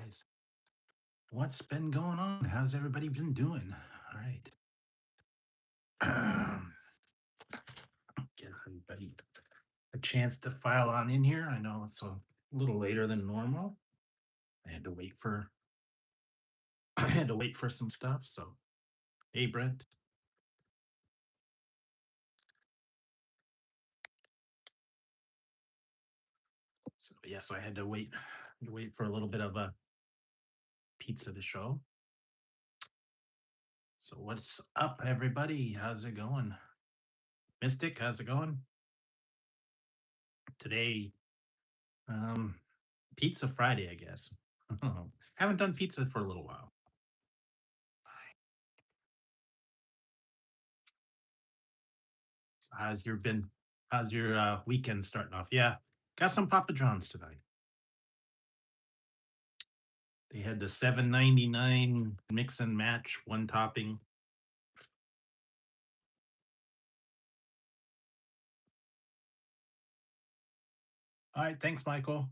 guys. What's been going on? How's everybody been doing? All right. Give everybody a chance to file on in here. I know it's a little later than normal. I had to wait for I had to wait for some stuff. So, hey, Brent. So yes, I had to wait for a little bit of a pizza to show. So what's up, everybody? How's it going? Mystic, how's it going? Today, um, Pizza Friday, I guess. Haven't done pizza for a little while. How's your been? How's your weekend starting off? Yeah, got some Papa John's tonight. They had the 7.99 mix and match one topping. All right, thanks, Michael.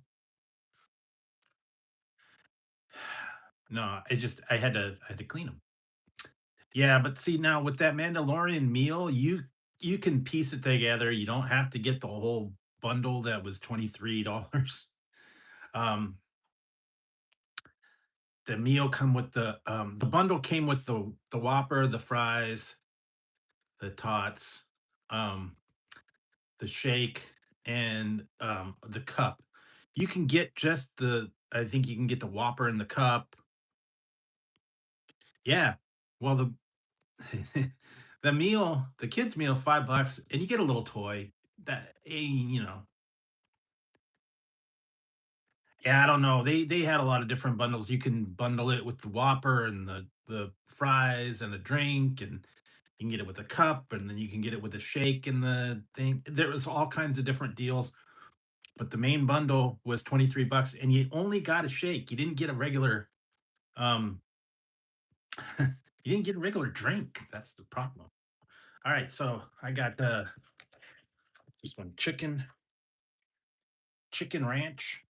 No, I had to clean them. Yeah, but see now with that Mandalorian meal, you can piece it together. You don't have to get the whole bundle that was $23. Um, the meal come with the bundle came with the Whopper, the fries, the tots, um, the shake, and the cup. You can get just I think you can get the Whopper in the cup. Yeah. Well, the kids meal, $5, and you get a little toy. Yeah, I don't know. They had a lot of different bundles. You can bundle it with the Whopper and the fries and a drink, and you can get it with a cup, and then you can get it with a shake and the thing. There was all kinds of different deals, but the main bundle was $23 and you only got a shake. You didn't get a regular um you didn't get a regular drink. That's the problem. All right, so I got this one chicken ranch.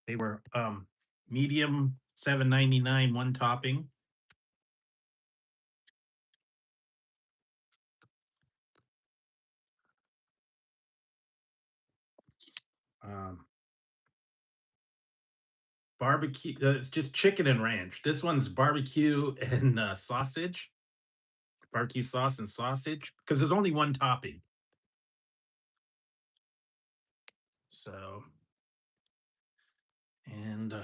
They were medium 7.99 one topping. Um barbecue it's just chicken and ranch. This one's barbecue and sausage, barbecue sauce and sausage because there's only one topping. So, and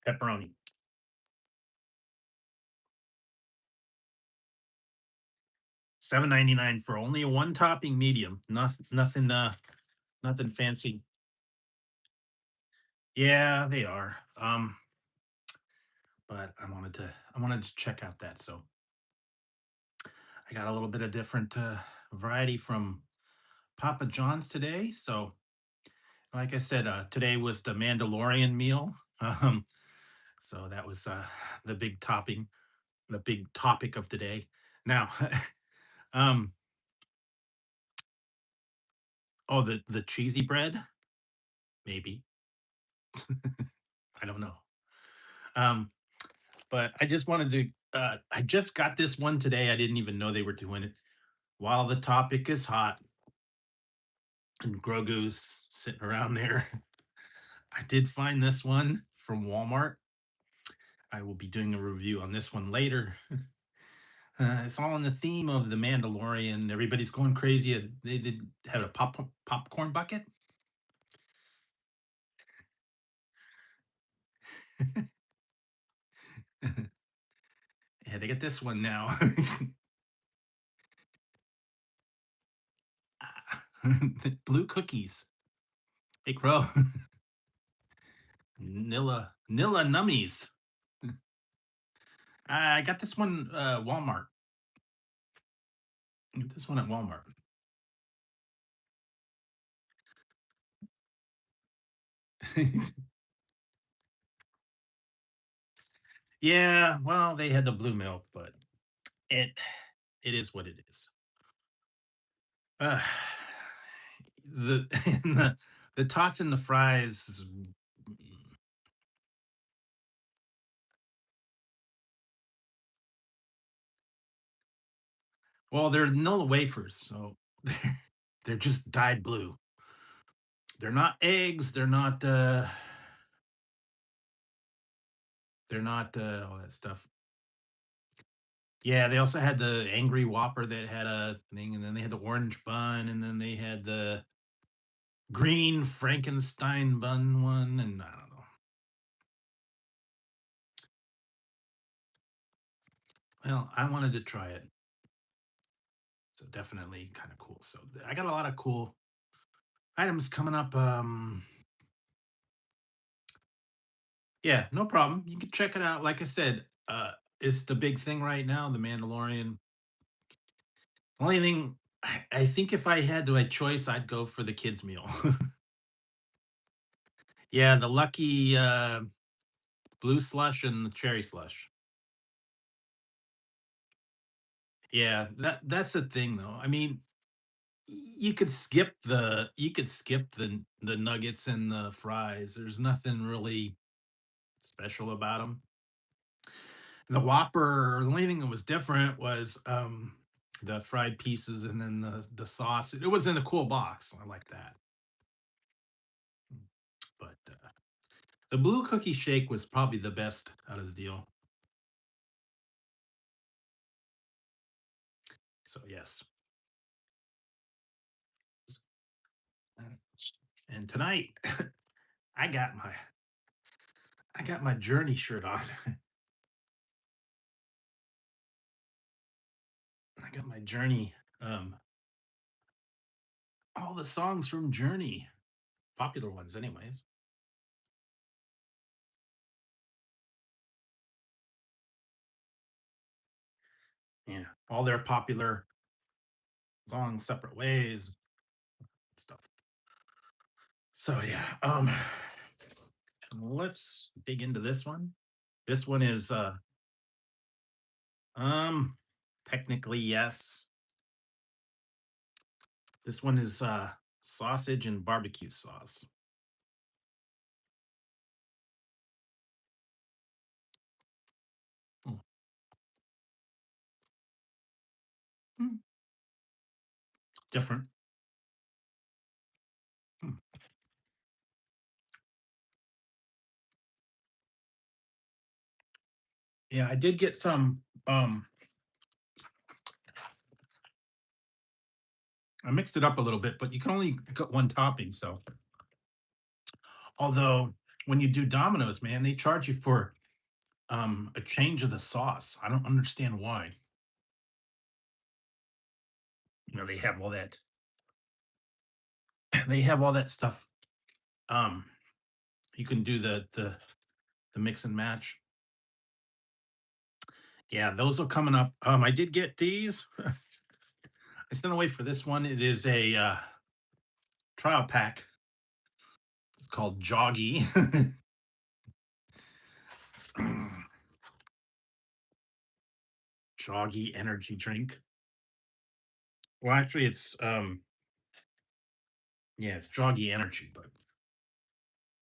pepperoni. 7.99 for only a one topping medium. Nothing fancy. Yeah, they are. But I wanted to check out that. So I got a little bit of different variety from Papa John's today. So like I said, today was the Mandalorian meal. Um, so that was the big topping, the big topic of the day. Now, um, oh, the cheesy bread, maybe. I don't know. Um, but I just wanted to. I just got this one today. I didn't even know they were doing it. While the topic is hot and Grogu's sitting around there, I did find this one from Walmart. I will be doing a review on this one later. It's all in the theme of the Mandalorian. Everybody's going crazy. They did have a popcorn bucket. Yeah, they get this one now. The blue cookies. Hey, Crow. Nilla Nummies. I got this one Walmart. I got this one at Walmart. Yeah, well, they had the blue milk, but it it is what it is. Uh, the the tots and the fries. Well, they're Nilla wafers, so they're just dyed blue. They're not eggs. They're not all that stuff. Yeah, they also had the angry Whopper that had a thing, and then they had the orange bun, and then they had the green Frankenstein bun one, and I don't know. Well, I wanted to try it, so definitely kind of cool. So I got a lot of cool items coming up. Yeah, no problem. You can check it out. Like I said, it's the big thing right now, The Mandalorian. Only thing, I think if I had my choice, I'd go for the kids meal. Yeah, the lucky blue slush and the cherry slush. Yeah, that's the thing though. I mean, you could skip the nuggets and the fries. There's nothing really special about them. The Whopper, the only thing that was different was the fried pieces and then the sauce. It was in a cool box. I like that. But the blue cookie shake was probably the best out of the deal. So yes. And tonight I got my I got my Journey shirt on. I got my Journey, all the songs from Journey, popular ones anyways. Yeah, all their popular songs, Separate Ways, stuff. So yeah, let's dig into this one. This one is um technically yes. This one is sausage and barbecue sauce. Hmm. Hmm. Different. Hmm. Yeah, I did get some I mixed it up a little bit, but you can only get one topping. So, although when you do Domino's, man, they charge you for a change of the sauce. I don't understand why. You know, they have all that they have all that stuff. Um, you can do the mix and match. Yeah, those are coming up. I did get these. I sent away for this one. It is a trial pack. It's called Joggy. Joggy energy drink. Well, actually, it's yeah, it's Joggy Energy, but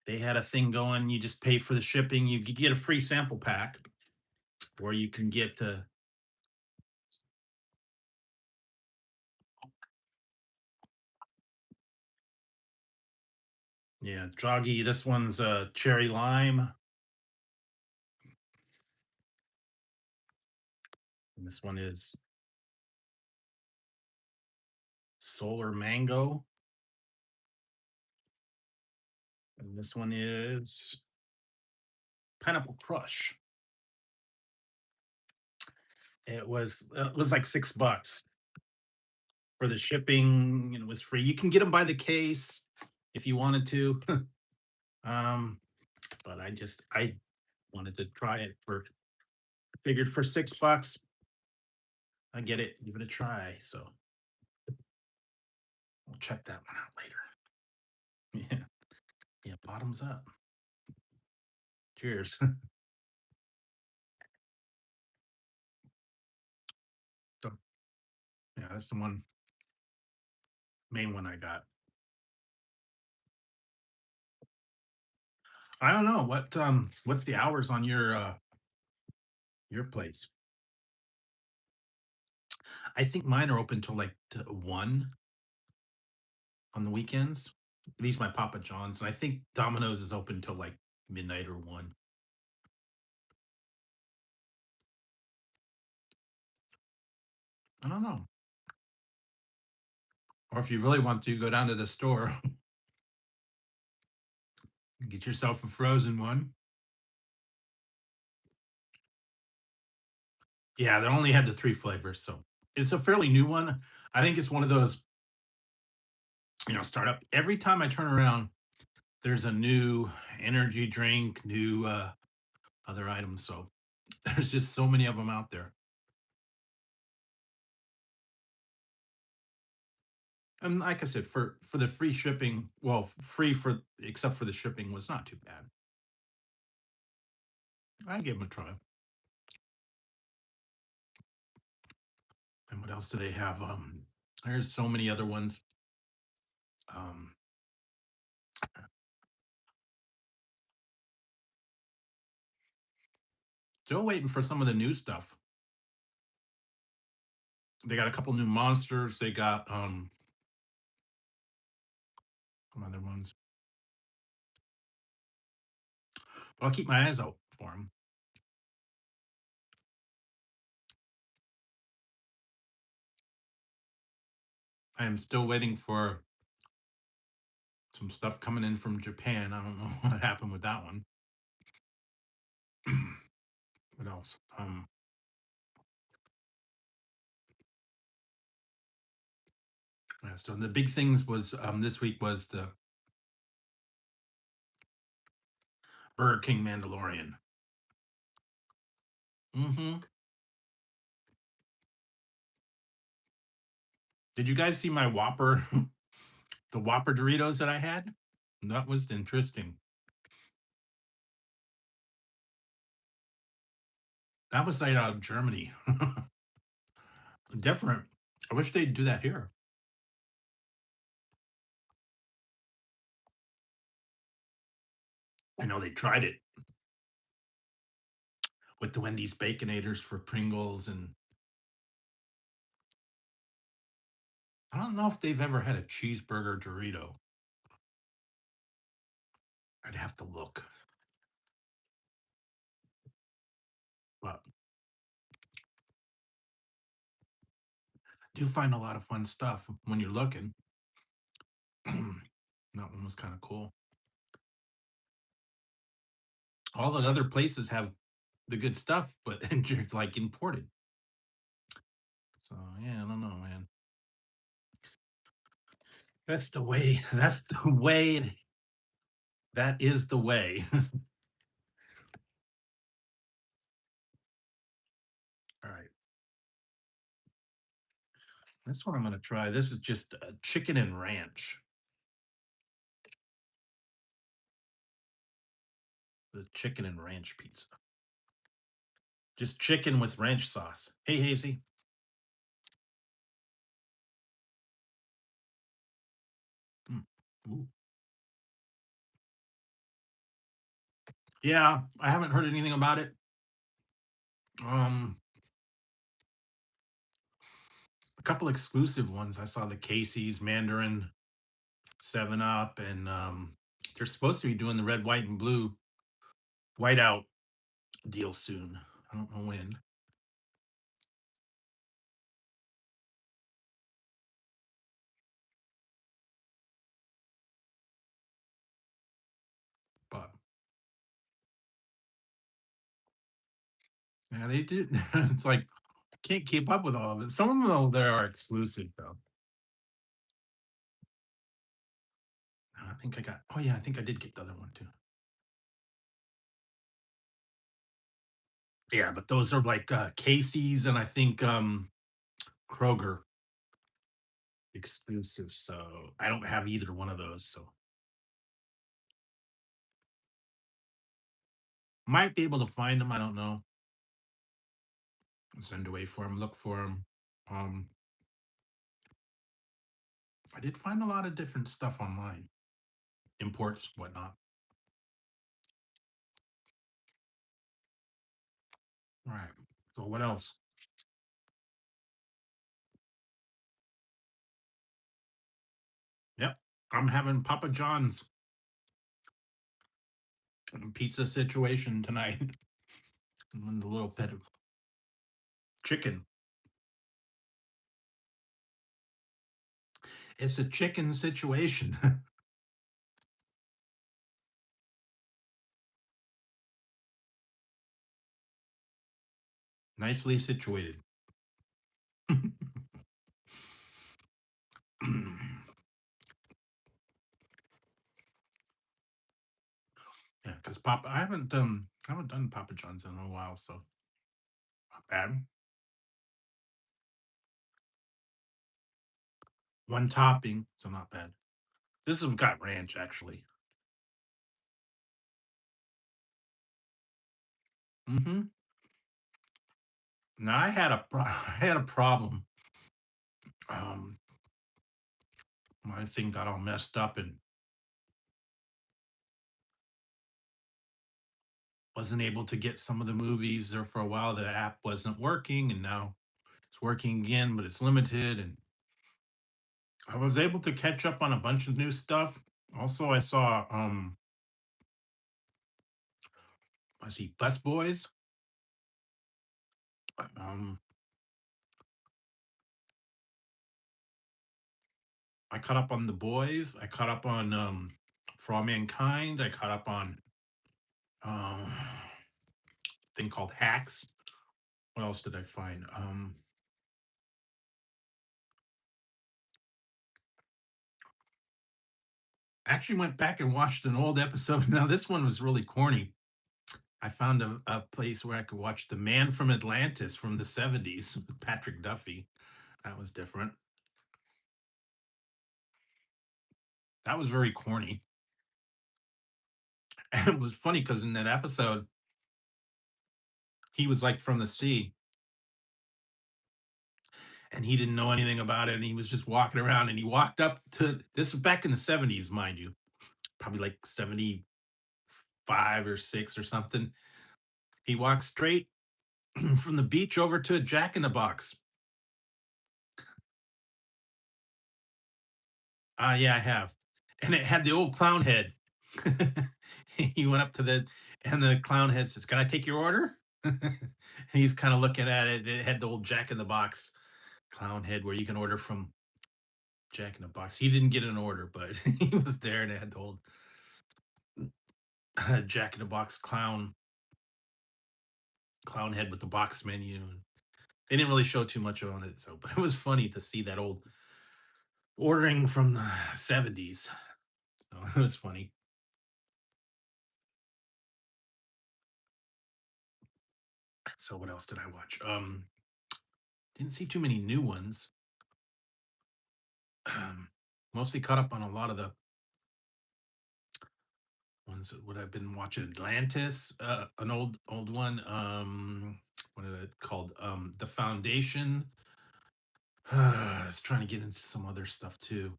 they had a thing going. You just pay for the shipping. You get a free sample pack, or you can get yeah, Joggy. This one's cherry lime, and this one is solar mango, and this one is pineapple crush. It was like $6 for the shipping, and it was free. You can get them by the case if you wanted to. um, but I wanted to try it for figured for $6, I get it, give it a try. So we'll check that one out later. Yeah, yeah. Bottoms up. Cheers. So yeah, that's the one. Main one I got. I don't know what's the hours on your place. I think mine are open till like 1 on the weekends. At least my Papa John's, and I think Domino's is open till like midnight or 1. I don't know. Or if you really want to, go down to the store, get yourself a frozen one. Yeah, they only had the 3 flavors, so it's a fairly new one. I think it's one of those, startup. Every time I turn around, there's a new energy drink, new other items. So there's just so many of them out there. And like I said, for the free shipping, well, free for except for the shipping was not too bad. I gave them a try. And what else do they have? There's so many other ones. Um, Still waiting for some of the new stuff. They got a couple new monsters. They got some other ones. But I'll keep my eyes out for them. I am still waiting for some stuff coming in from Japan. I don't know what happened with that one. What else? Yeah, so the big things was this week was the Burger King Mandalorian. Hmm. Did you guys see my Whopper, the Whopper Doritos that I had? That was interesting. That was right out of Germany. Different. I wish they'd do that here. I know they tried it with the Wendy's Baconators for Pringles, and I don't know if they've ever had a cheeseburger Dorito. I'd have to look. But do find a lot of fun stuff when you're looking. That one was kind of cool. All the other places have the good stuff, but it's like imported. So yeah, I don't know, man. That's the way. That's the way. That is the way. All right. That's what I'm gonna try. This is just chicken and ranch. The chicken and ranch pizza. Just chicken with ranch sauce. Hey, Hazy. Mm. Ooh. Yeah, I haven't heard anything about it. Um, a couple exclusive ones. I saw the Casey's Mandarin 7 Up, and they're supposed to be doing the red, white, and blue whiteout deal soon. I don't know when, but yeah, they do. It's like can't keep up with all of it. Some of them though, they are exclusive though. I think I got. Oh yeah, I think I did get the other one too. Yeah, but those are like Casey's and I think Kroger exclusive. So I don't have either one of those. So might be able to find them. I don't know. Send away for them. Look for them. Um, I did find a lot of different stuff online, imports, whatnot. All right. So what else? Yep. I'm having Papa John's pizza situation tonight. And a little bit of chicken. It's a chicken situation. Nicely situated. Yeah, because Papa, I haven't done Papa John's in a while, so not bad. One topping, so not bad. This has got ranch actually. Hmm. Now I had a problem. Um, my thing got all messed up and wasn't able to get some of the movies there for a while. The app wasn't working, and now it's working again, but it's limited. And I was able to catch up on a bunch of new stuff. Also, I saw I see Bus Boys. Um, I caught up on The Boys. I caught up on For All Mankind. I caught up on um thing called Hacks. What else did I find? Actually went back and watched an old episode. Now this one was really corny. I found a place where I could watch The Man from Atlantis from the 70s with Patrick Duffy. That was different. That was very corny. And it was funny because in that episode, he was like from the sea and he didn't know anything about it. And he was just walking around and he walked up to this was back in the 70s, mind you, probably like 75 or 6 or something. He walked straight from the beach over to a Jack in the Box. Yeah, I have. And it had the old clown head. He went up to and the clown head says, "Can I take your order?" And he's kind of looking at it. It had the old Jack in the Box clown head where you can order from Jack in the Box. He didn't get an order, but he was there and it had the old Jack in the Box clown head with the box menu. And they didn't really show too much on it, so but it was funny to see that old ordering from the 70s. So it was funny. So what else did I watch? Didn't see too many new ones. Um, Mostly caught up on a lot of the ones that what I've been watching. Atlantis, an old one. What is it called? The Foundation. I was trying to get into some other stuff too.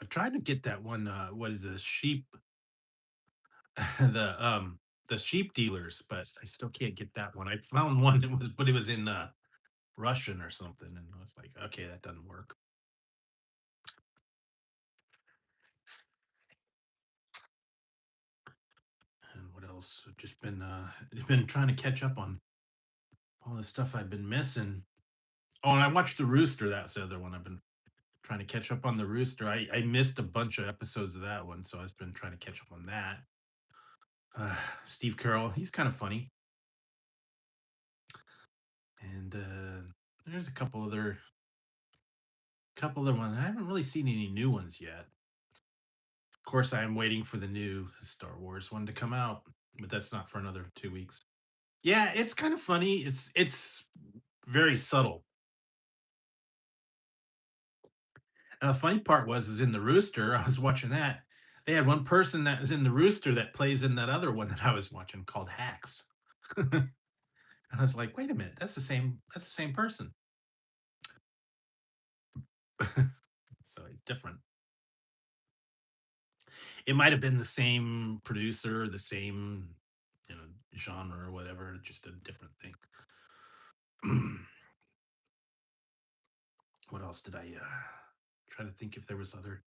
I tried to get that one. What is the sheep? the the sheep dealers, but I still can't get that one. I found one that was, but it was in Russian or something, and I was like, okay, that doesn't work. And what else? I've just been trying to catch up on all the stuff I've been missing. Oh, and I watched The Rooster. That's the other one. I've been trying to catch up on The Rooster. I missed a bunch of episodes of that one, so I've been trying to catch up on that. Uh, Steve Carroll, he's kind of funny, and there's a couple other ones. I haven't really seen any new ones yet. Of course, I am waiting for the new Star Wars one to come out, but that's not for another 2 weeks. Yeah, it's kind of funny. It's very subtle. And the funny part was is in the Rooster, I was watching that. They had one person that is in the Rooster that plays in that other one that I was watching called Hacks. And I was like, wait a minute, that's the same person. So it's different. It might have been the same producer, the same, you know, genre or whatever, just a different thing. What else did I try to think if there was other.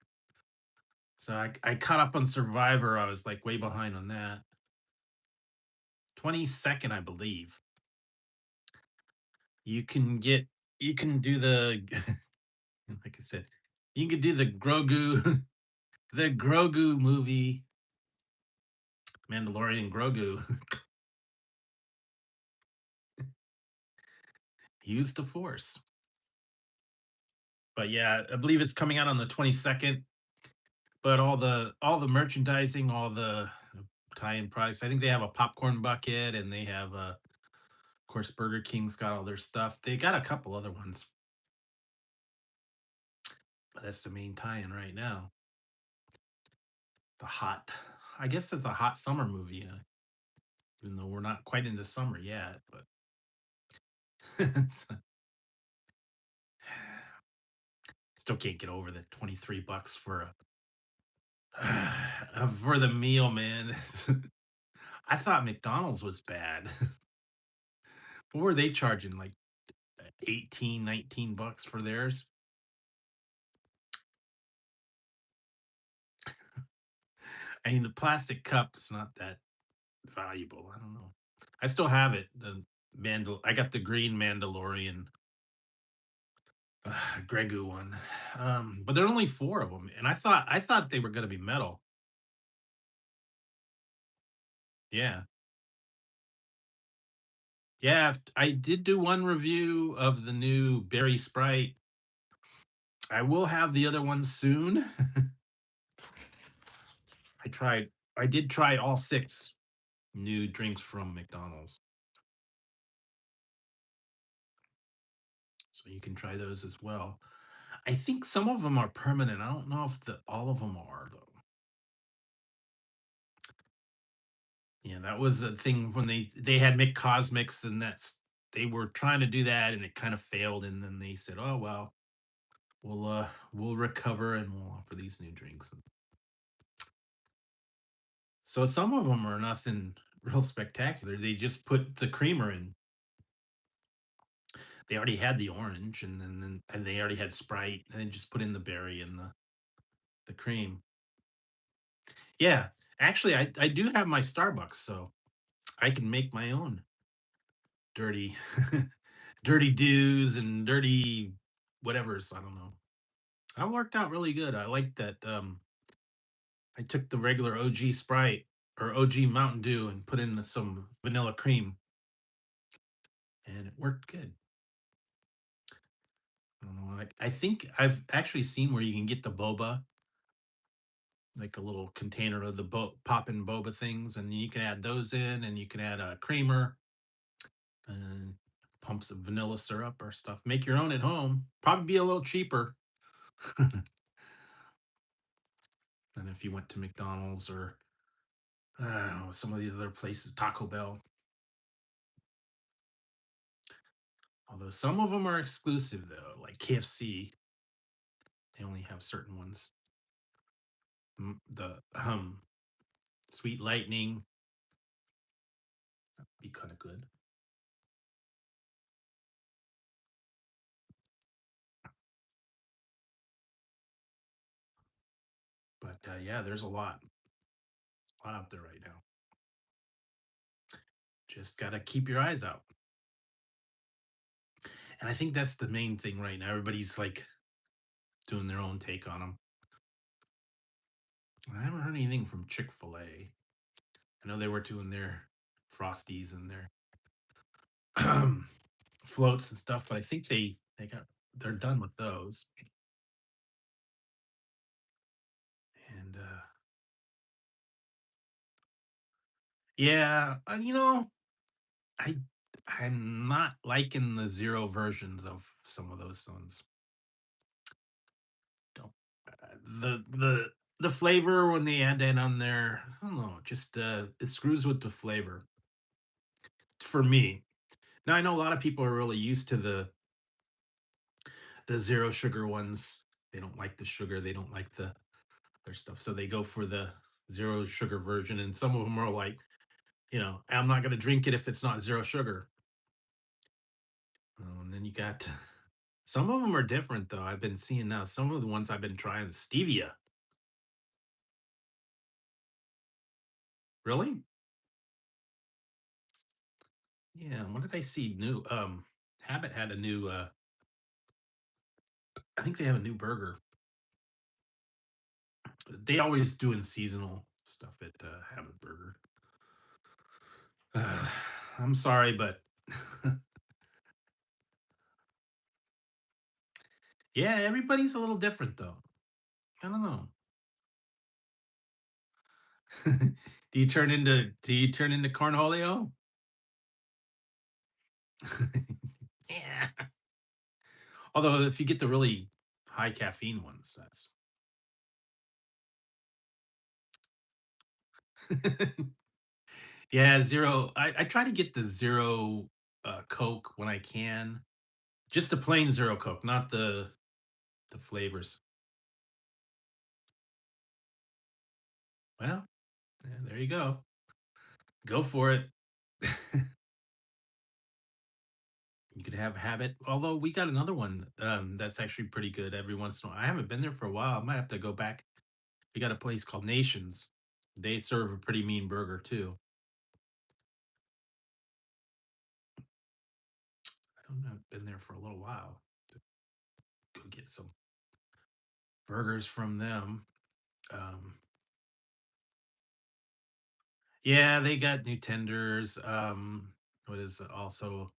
So I caught up on Survivor. I was like way behind on that. 22nd, I believe. You can get you can do the like I said, you can do the Grogu the Grogu movie, Mandalorian Grogu. Use the Force. But yeah, I believe it's coming out on the 22nd. But all the merchandising, all the tie-in price. I think they have a popcorn bucket, and they have of course Burger King's got all their stuff. They got a couple other ones, but that's the main tie-in right now. The hot, I guess it's a hot summer movie, even though we're not quite into summer yet. But so- still can't get over the 23 bucks for for the meal, man. I thought McDonald's was bad. What were they charging? Like 18, 19 bucks for theirs? I mean, the plastic cup is not that valuable. I don't know. I still have it. I got the green Mandalorian Gregu one. But there are only four of them, and I thought they were going to be metal. Yeah, yeah. I did do one review of the new Berry Sprite. I will have the other one soon. I tried. I did try all six new drinks from McDonald's, so you can try those as well. I think some of them are permanent. I don't know if the all of them are though. Yeah, that was a thing when they had McCosmics, and they were trying to do that, and it kind of failed. And then they said, "Oh well, we'll recover and we'll offer these new drinks." And so some of them are nothing real spectacular. They just put the creamer in. They already had the orange, and they already had Sprite, and then just put in the berry and the cream. Yeah, actually, I do have my Starbucks, so I can make my own dirty dirty do's and dirty whatever's, I don't know. That worked out really good. I like that. I took the regular OG Sprite or OG Mountain Dew and put in some vanilla cream, and it worked good. I don't know. I think I've actually seen where you can get the boba, like a little container of the poppin' boba things, and you can add those in, and you can add a creamer and pump some vanilla syrup or stuff. Make your own at home. Probably be a little cheaper than if you went to McDonald's or some of these other places, Taco Bell. Although some of them are exclusive though, like KFC, they only have certain ones. The Sweet Lightning be kind of good, but yeah, there's a lot out there right now. Just gotta keep your eyes out, and I think that's the main thing right now. Everybody's like doing their own take on them. I haven't heard anything from Chick-fil-A. I know they were doing their frosties and their floats and stuff, but I think they're done with those. And yeah, I I'm not liking the zero versions of some of those ones. Don't the flavor when they add that on there, I don't know, just it screws with the flavor for me. Now I know a lot of people are really used to the zero sugar ones. They don't like the sugar. They don't like their stuff, so they go for the zero sugar version. And some of them are like, I'm not going to drink it if it's not zero sugar. And then you got some of them are different though. I've been seeing now some of the ones I've been trying stevia. Really? Yeah. What did I see new? Habit had a new. I think they have a new burger. They always doing seasonal stuff at Habit Burger. Uh, I'm sorry, but yeah, everybody's a little different though. I don't know. Do you turn into cornholio? Yeah. Although if you get the really high caffeine ones, that's yeah, zero. I try to get the zero Coke when I can. Just the plain zero Coke, not the flavors. Well, yeah, there you go. Go for it. You could have Habit. Although we got another one that's actually pretty good every once in a while. I haven't been there for a while. I might have to go back. We got a place called Nations. They serve a pretty mean burger too. I don't know. I've been there for a little while. Go get some burgers from them. Um, yeah, they got new tenders. What is it? Also,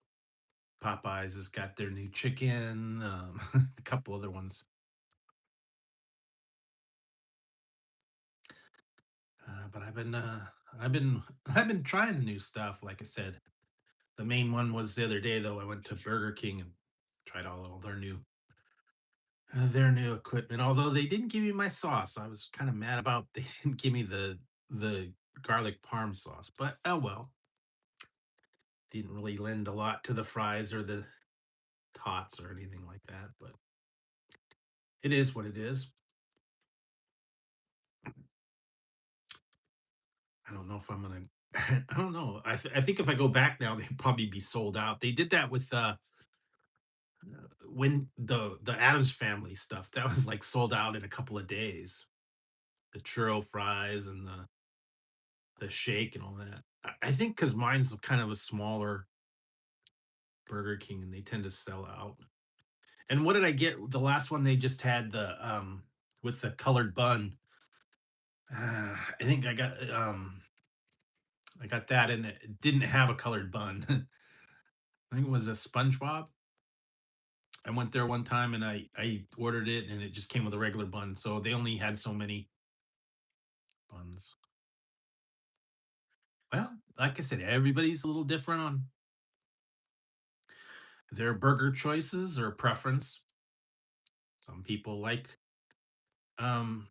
Popeyes has got their new chicken. A couple other ones. But I've been trying the new stuff. Like I said, the main one was the other day though. I went to Burger King and tried all their new equipment. Although they didn't give me my sauce, I was kind of mad about they didn't give me the garlic parm sauce. But oh well, didn't really lend a lot to the fries or the tots or anything like that. But it is what it is. I don't know if I'm gonna. I don't know. I think if I go back now, they'd probably be sold out. They did that with when the Adams Family stuff. That was like sold out in a couple of days. The churro fries and the shake and all that. I think because mine's kind of a smaller Burger King and they tend to sell out. And what did I get? The last one they just had the with the colored bun. I think I got that and it didn't have a colored bun. I think it was a SpongeBob. I went there one time and I ordered it and it just came with a regular bun. So they only had so many buns. Well, like I said, everybody's a little different on their burger choices or preference. Some people like um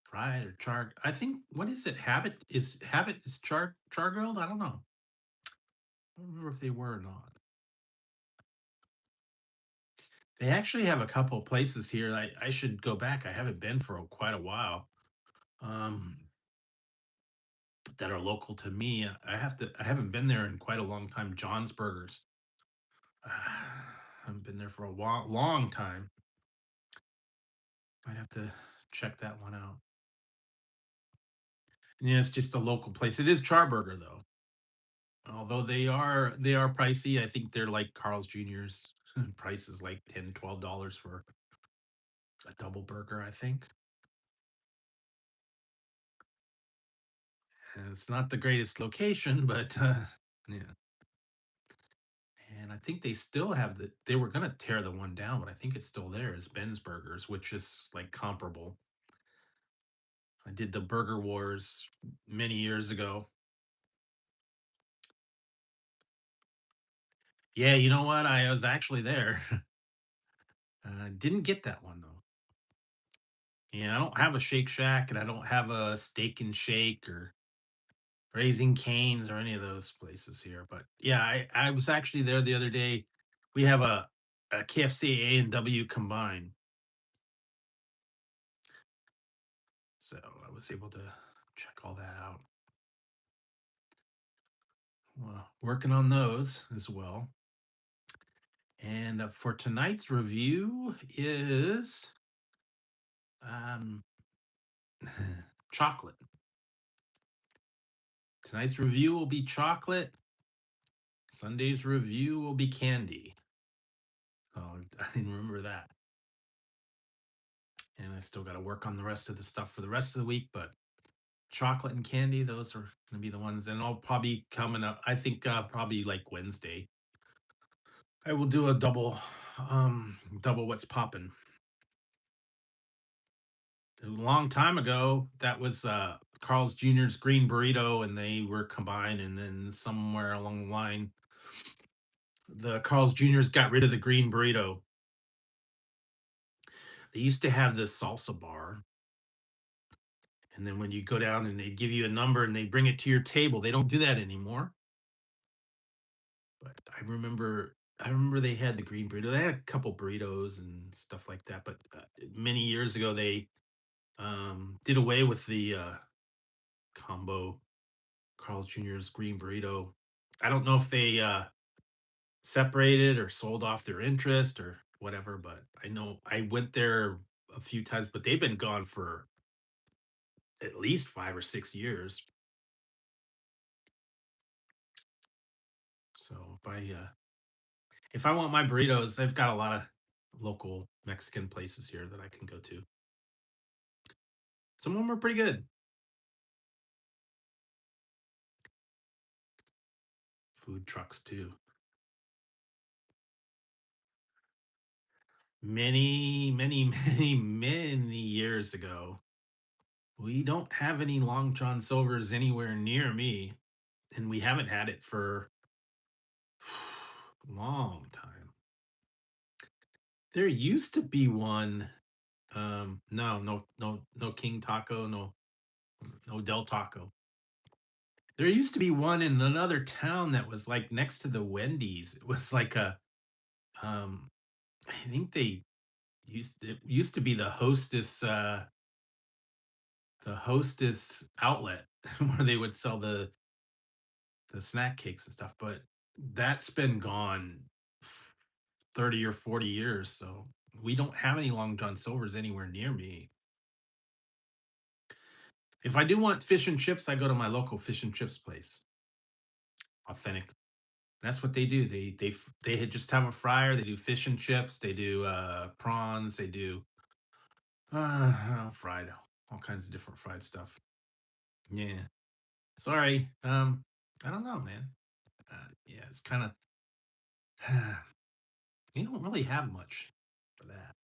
fried or char. I think what is it? Habit is char grilled? I don't know. I don't remember if they were or not. They actually have a couple places here. I should go back. I haven't been for quite a while. Um that are local to me. I haven't been there in quite a long time. John's Burgers. I haven't been there for a long time. Might have to check that one out. Yeah, it's just a local place. It is Charburger though. Although they are pricey. I think they're like Carl's Jr.'s prices like $10, $12 for a double burger, I think. And it's not the greatest location, but yeah. And I think they still have they were gonna tear the one down, but I think it's still there is Ben's Burgers, which is like comparable. I did the Burger Wars many years ago. Yeah, you know what? I was actually there. Didn't get that one though. Yeah, I don't have a Shake Shack and I don't have a Steak and Shake or Raising Cane's or any of those places here. But yeah, I was actually there the other day. We have a KFC A&W combined, so I was able to check all that out. Well, working on those as well. And for tonight's review is um, chocolate. Tonight's review will be chocolate. Sunday's review will be candy. So I didn't remember that. And I still got to work on the rest of the stuff for the rest of the week. But chocolate and candy, those are going to be the ones. And I'll probably coming up. I think probably like Wednesday. I will do a double what's popping. A long time ago, that was Carl's Jr.'s green burrito, and they were combined. And then somewhere along the line, the Carl's Jr.'s got rid of the green burrito. They used to have this salsa bar, and then when you go down and they give you a number and they bring it to your table, they don't do that anymore. But I remember they had the green burrito. They had a couple burritos and stuff like that. But many years ago, they did away with the combo Carl's Jr.'s green burrito. I don't know if they separated or sold off their interest or whatever, but I know I went there a few times, but they've been gone for at least 5 or 6 years. So if I want my burritos, they've got a lot of local Mexican places here that I can go to. Some of them are pretty good. Food trucks too. Many, many, many, many years ago, we don't have any Long John Silver's anywhere near me, and we haven't had it for long time. There used to be one. No, no, no, no King Taco, no Del Taco. There used to be one in another town that was like next to the Wendy's. It was like um, I think they it used to be the hostess outlet where they would sell the snack cakes and stuff, but that's been gone 30 or 40 years, so we don't have any Long John Silver's anywhere near me. If I do want fish and chips, I go to my local fish and chips place. Authentic. That's what they do. Just have a fryer. They do fish and chips. They do prawns. They do fried, all kinds of different fried stuff. Yeah. Sorry. I don't know, man. Yeah, it's kind of you don't really have much for that.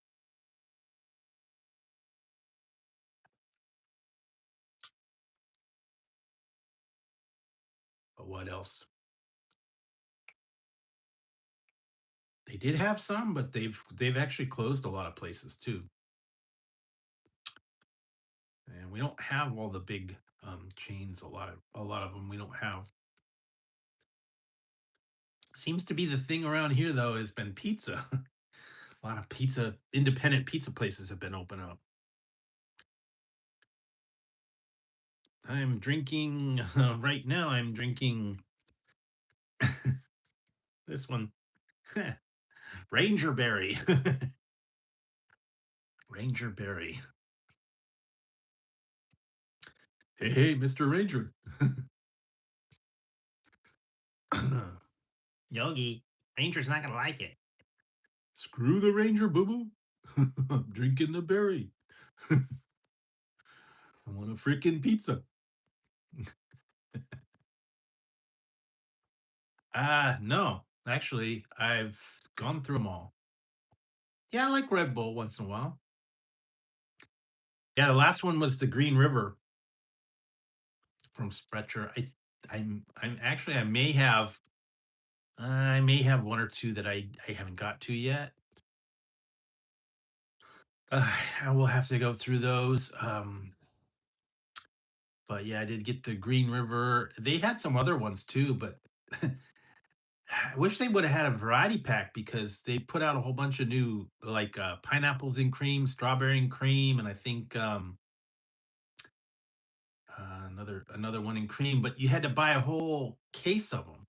But what else? They did have some, but they've actually closed a lot of places too. And we don't have all the big chains. A lot of them we don't have. Seems to be the thing around here though has been pizza. A lot of independent pizza places have been open up. I'm drinking right now. I'm drinking this one, Ranger Berry. Ranger Berry. Hey, hey, Mr. Ranger. Yogi, Ranger's not gonna like it. Screw the Ranger, boo boo. I'm drinking the berry. I want a freaking pizza. No, actually, I've gone through them all. Yeah, I like Red Bull once in a while. Yeah, the last one was the Green River from Sprecher. I'm actually I may have one or two that I haven't got to yet. I will have to go through those. But yeah, I did get the Green River. They had some other ones too, but I wish they would have had a variety pack because they put out a whole bunch of new like pineapples in cream, strawberry and cream, and I think another one in cream. But you had to buy a whole case of them,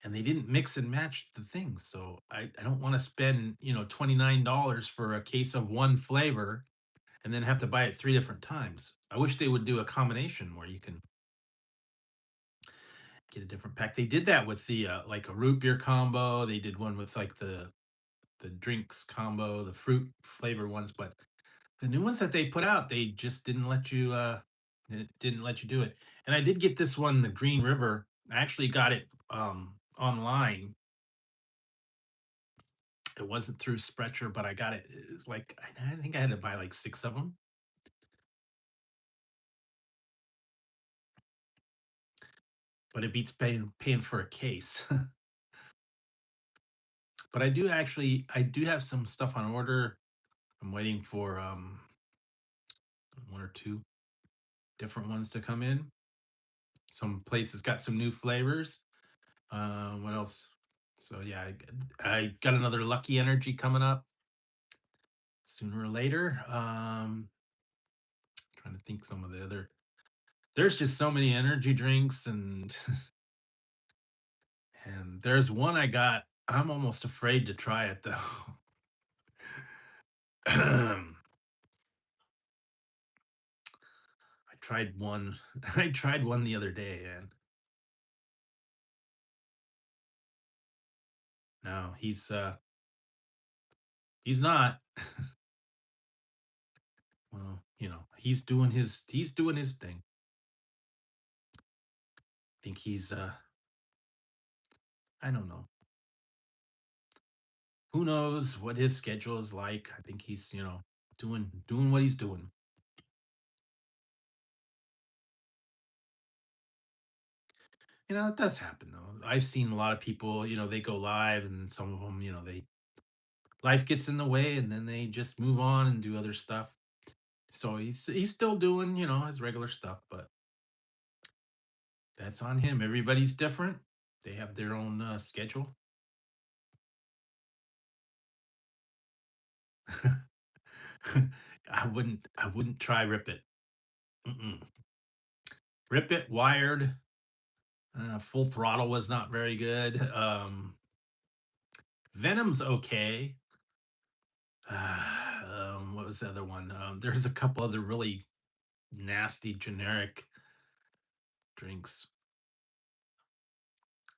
and they didn't mix and match the things. So I don't want to spend $29 for a case of one flavor and then have to buy it three different times. I wish they would do a combination where you can get a different pack. They did that with the like a root beer combo. They did one with like the drinks combo, the fruit flavor ones, but the new ones that they put out, they just didn't let you do it. And I did get this one, the Green River. I actually got it online. It wasn't through Sprecher, but I got it. It's like I think I had to buy like six of them, but it beats paying for a case. But I do have some stuff on order. I'm waiting for one or two different ones to come in. Some places got some new flavors. What else? So yeah, I got another Lucky Energy coming up sooner or later. Trying to think some of the other. There's just so many energy drinks, and there's one I got. I'm almost afraid to try it though. I tried one. I tried one the other day, and no, he's not. Well, he's doing his thing. I think he's I don't know. Who knows what his schedule is like? I think he's, doing what he's doing. It does happen though. I've seen a lot of people, they go live and some of them, they life gets in the way and then they just move on and do other stuff. So he's still doing, his regular stuff, but that's on him. Everybody's different. They have their own schedule. I wouldn't try Rip It. Mm-mm. Rip It, Wired, Full Throttle was not very good. Venom's okay. What was the other one? There's a couple other really nasty generic drinks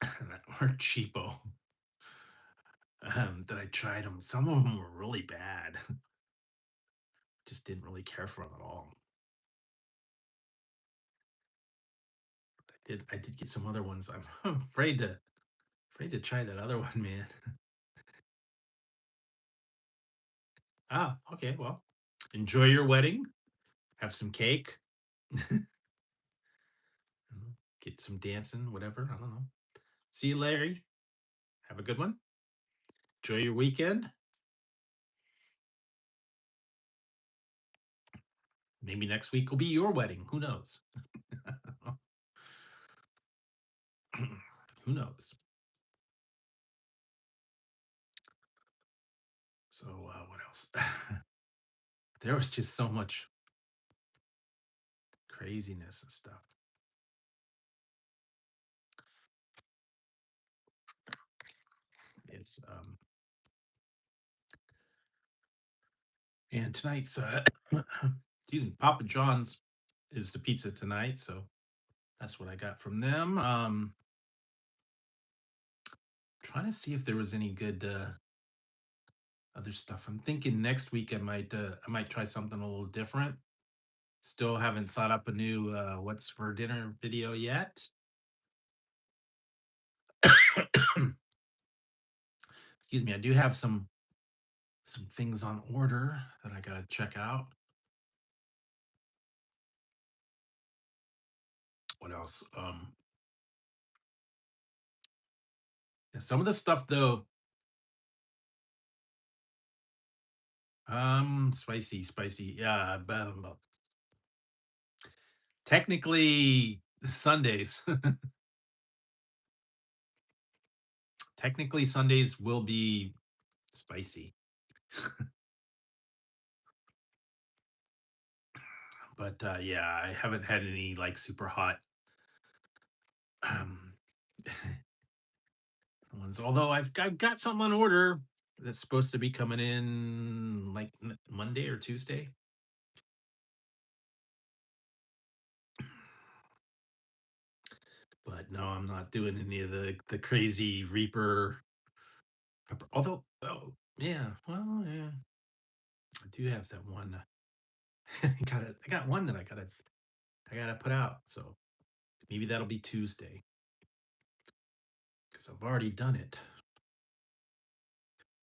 that were cheapo that I tried them. Some of them were really bad. Just didn't really care for them at all. I did get some other ones. I'm afraid to try that other one, man. Ah, okay. Well, enjoy your wedding. Have some cake. Get some dancing, whatever. I don't know. See you, Larry. Have a good one. Enjoy your weekend. Maybe next week will be your wedding. Who knows? Who knows? So, what else? There was just so much craziness and stuff. It's and tonight's excuse me, Papa John's is the pizza tonight, so that's what I got from them. Trying to see if there was any good other stuff. I'm thinking next week I might try something a little different. Still haven't thought up a new what's for dinner video yet. Excuse me, I do have some things on order that I gotta check out. What else? Yeah, some of the stuff though, spicy. Yeah, Technically, Sundays. Technically, Sundays will be spicy, but, yeah, I haven't had any, like, super hot, um, ones, although I've got something on order that's supposed to be coming in, like, N Monday or Tuesday, but no, I'm not doing any of the crazy Reaper pepper, although oh, yeah, well, yeah, I do have that one, I got one that I gotta put out, so maybe that'll be Tuesday because 'cause I've already done it.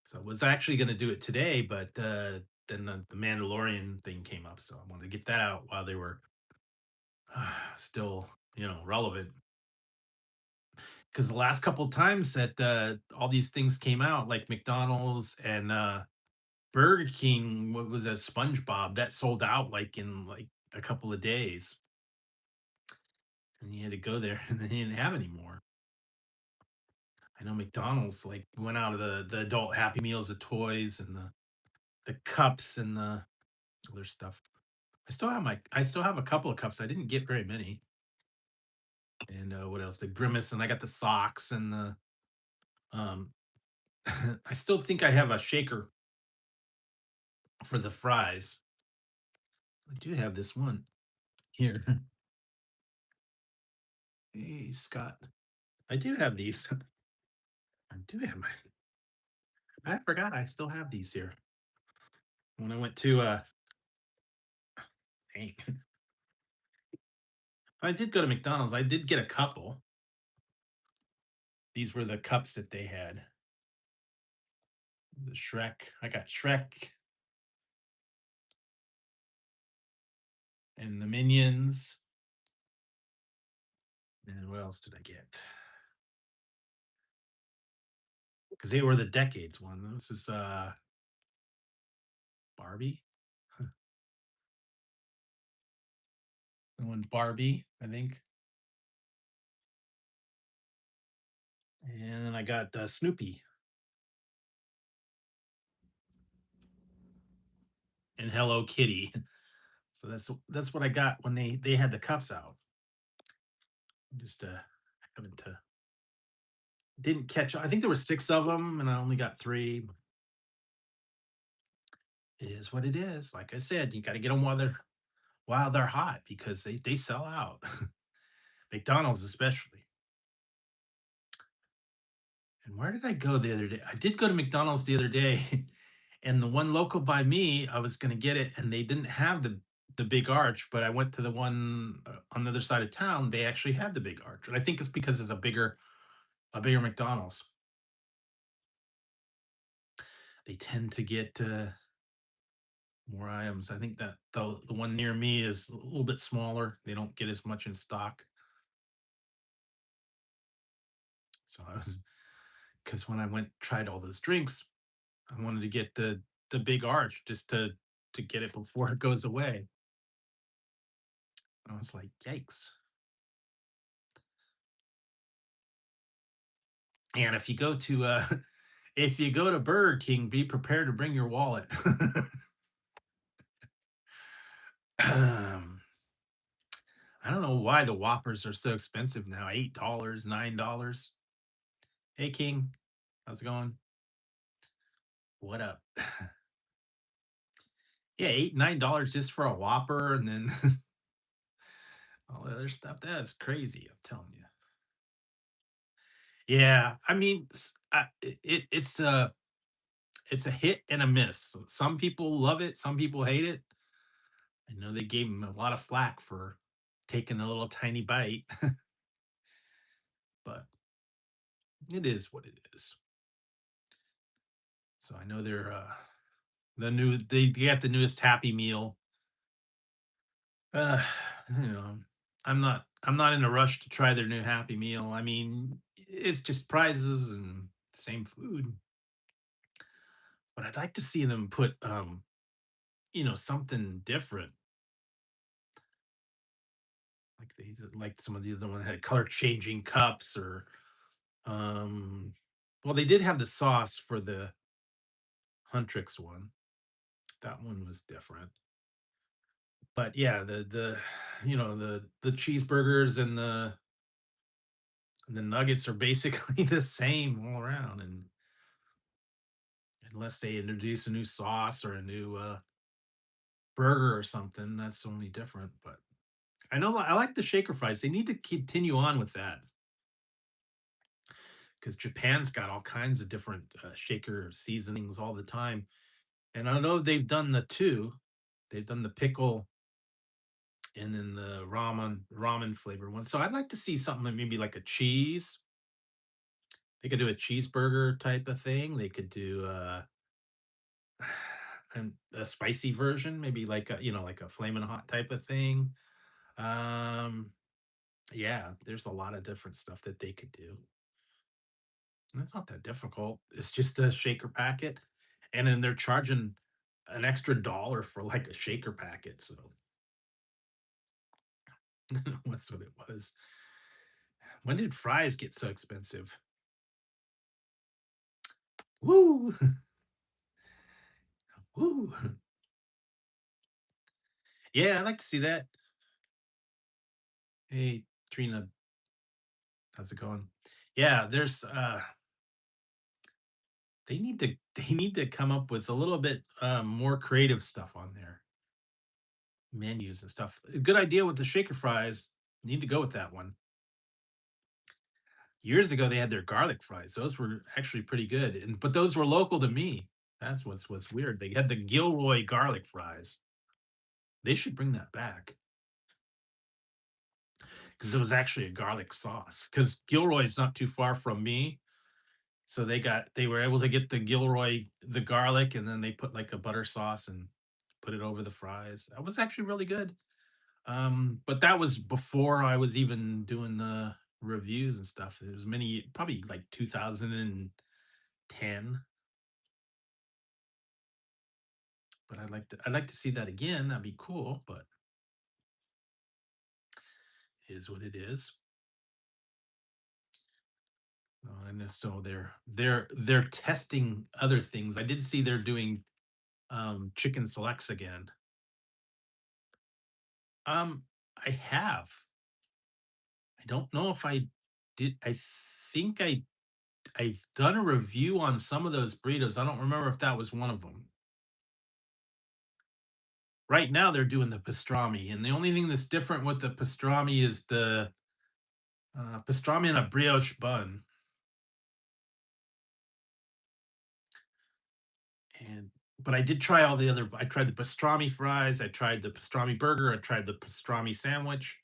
So I was actually gonna do it today, but, then the Mandalorian thing came up, so I wanted to get that out while they were, still, relevant. Because the last couple times that, all these things came out, like McDonald's and, Burger King, what was that, SpongeBob, that sold out, like, in, like, a couple of days, and you had to go there, and they didn't have any more. I know McDonald's, like, went out of the adult Happy Meals, the toys, and the cups, and the other stuff. I still have a couple of cups, I didn't get very many, and, what else? The Grimace, and I got the socks, and um I still think I have a shaker for the fries. I do have this one here. Hey, Scott. I do have these. I do have my I forgot I still have these here. When I went to, dang. I did go to McDonald's, I did get a couple. These were the cups that they had. The Shrek. I got Shrek and the Minions. And what else did I get? Because they were the decades one. This is Barbie. The one Barbie, I think. And then I got Snoopy and Hello Kitty. So that's what I got when they had the cups out. Just haven't didn't catch. I think there were 6 of them, and I only got 3. It is what it is. Like I said, you got to get them while they're hot because they sell out. McDonald's especially. And where did I go the other day? I did go to McDonald's the other day, and the one local by me, I was gonna get it, and they didn't have the big arch, but I went to the one on the other side of town. They actually had the big arch, and I think it's because it's a bigger McDonald's. They tend to get more items. I think that the one near me is a little bit smaller. They don't get as much in stock. So I was because when I went tried all those drinks, I wanted to get the big arch just to get it before it goes away. I was like, yikes. And if you go to if you go to Burger King, be prepared to bring your wallet. um, I don't know why the Whoppers are so expensive now. $8, $9. Hey King, how's it going? What up? Yeah, $8, $9 just for a Whopper, and then all the other stuff. That is crazy. I'm telling you. Yeah, I mean, it's a hit and a miss. Some people love it, some people hate it. I know they gave him a lot of flack for taking a little tiny bite, but it is what it is. So I know they're they got the newest Happy Meal. Uh, you know, I'm not in a rush to try their new Happy Meal. I mean, it's just prizes and same food, but I'd like to see them put something different. Like these, like some of the other one had color changing cups or um. Well, they did have the sauce for the Huntrix one. That one was different. But yeah, the the cheeseburgers and the nuggets are basically the same all around, and unless they introduce a new sauce or a new burger or something, that's only different. But I know I like the shaker fries. They need to continue on with that because Japan's got all kinds of different shaker seasonings all the time. And I know they've done the two. They've done the pickle and then the ramen flavor one. So I'd like to see something like maybe like a cheese. They could do a cheeseburger type of thing. They could do a spicy version, maybe like a like a flaming hot type of thing. Um, yeah, there's a lot of different stuff that they could do. And it's not that difficult. It's just a shaker packet, and then they're charging an extra dollar for like a shaker packet. So what's what it was. When did fries get so expensive? Woo! Woo! Yeah, I'd like to see that. Hey, Trina, how's it going? Yeah, there's they need to come up with a little bit more creative stuff on their menus and stuff. A good idea with the shaker fries. Need to go with that one. Years ago, they had their garlic fries. Those were actually pretty good, and but those were local to me. That's what's weird. They had the Gilroy garlic fries. They should bring that back because it was actually a garlic sauce. Because Gilroy's not too far from me, so they were able to get the Gilroy the garlic, and then they put like a butter sauce and put it over the fries. That was actually really good. But that was before I was even doing the reviews and stuff. It was many, probably like 2010. But I'd like to see that again. That'd be cool, but it is what it is. I know so they're testing other things. I did see they're doing chicken selects again. Um I have. I don't know if I did. I think I've done a review on some of those burritos. I don't remember if that was one of them. Right now they're doing the pastrami, and the only thing that's different with the pastrami is the pastrami in a brioche bun. And but I did try all the other. I tried the pastrami fries. I tried the pastrami burger. I tried the pastrami sandwich,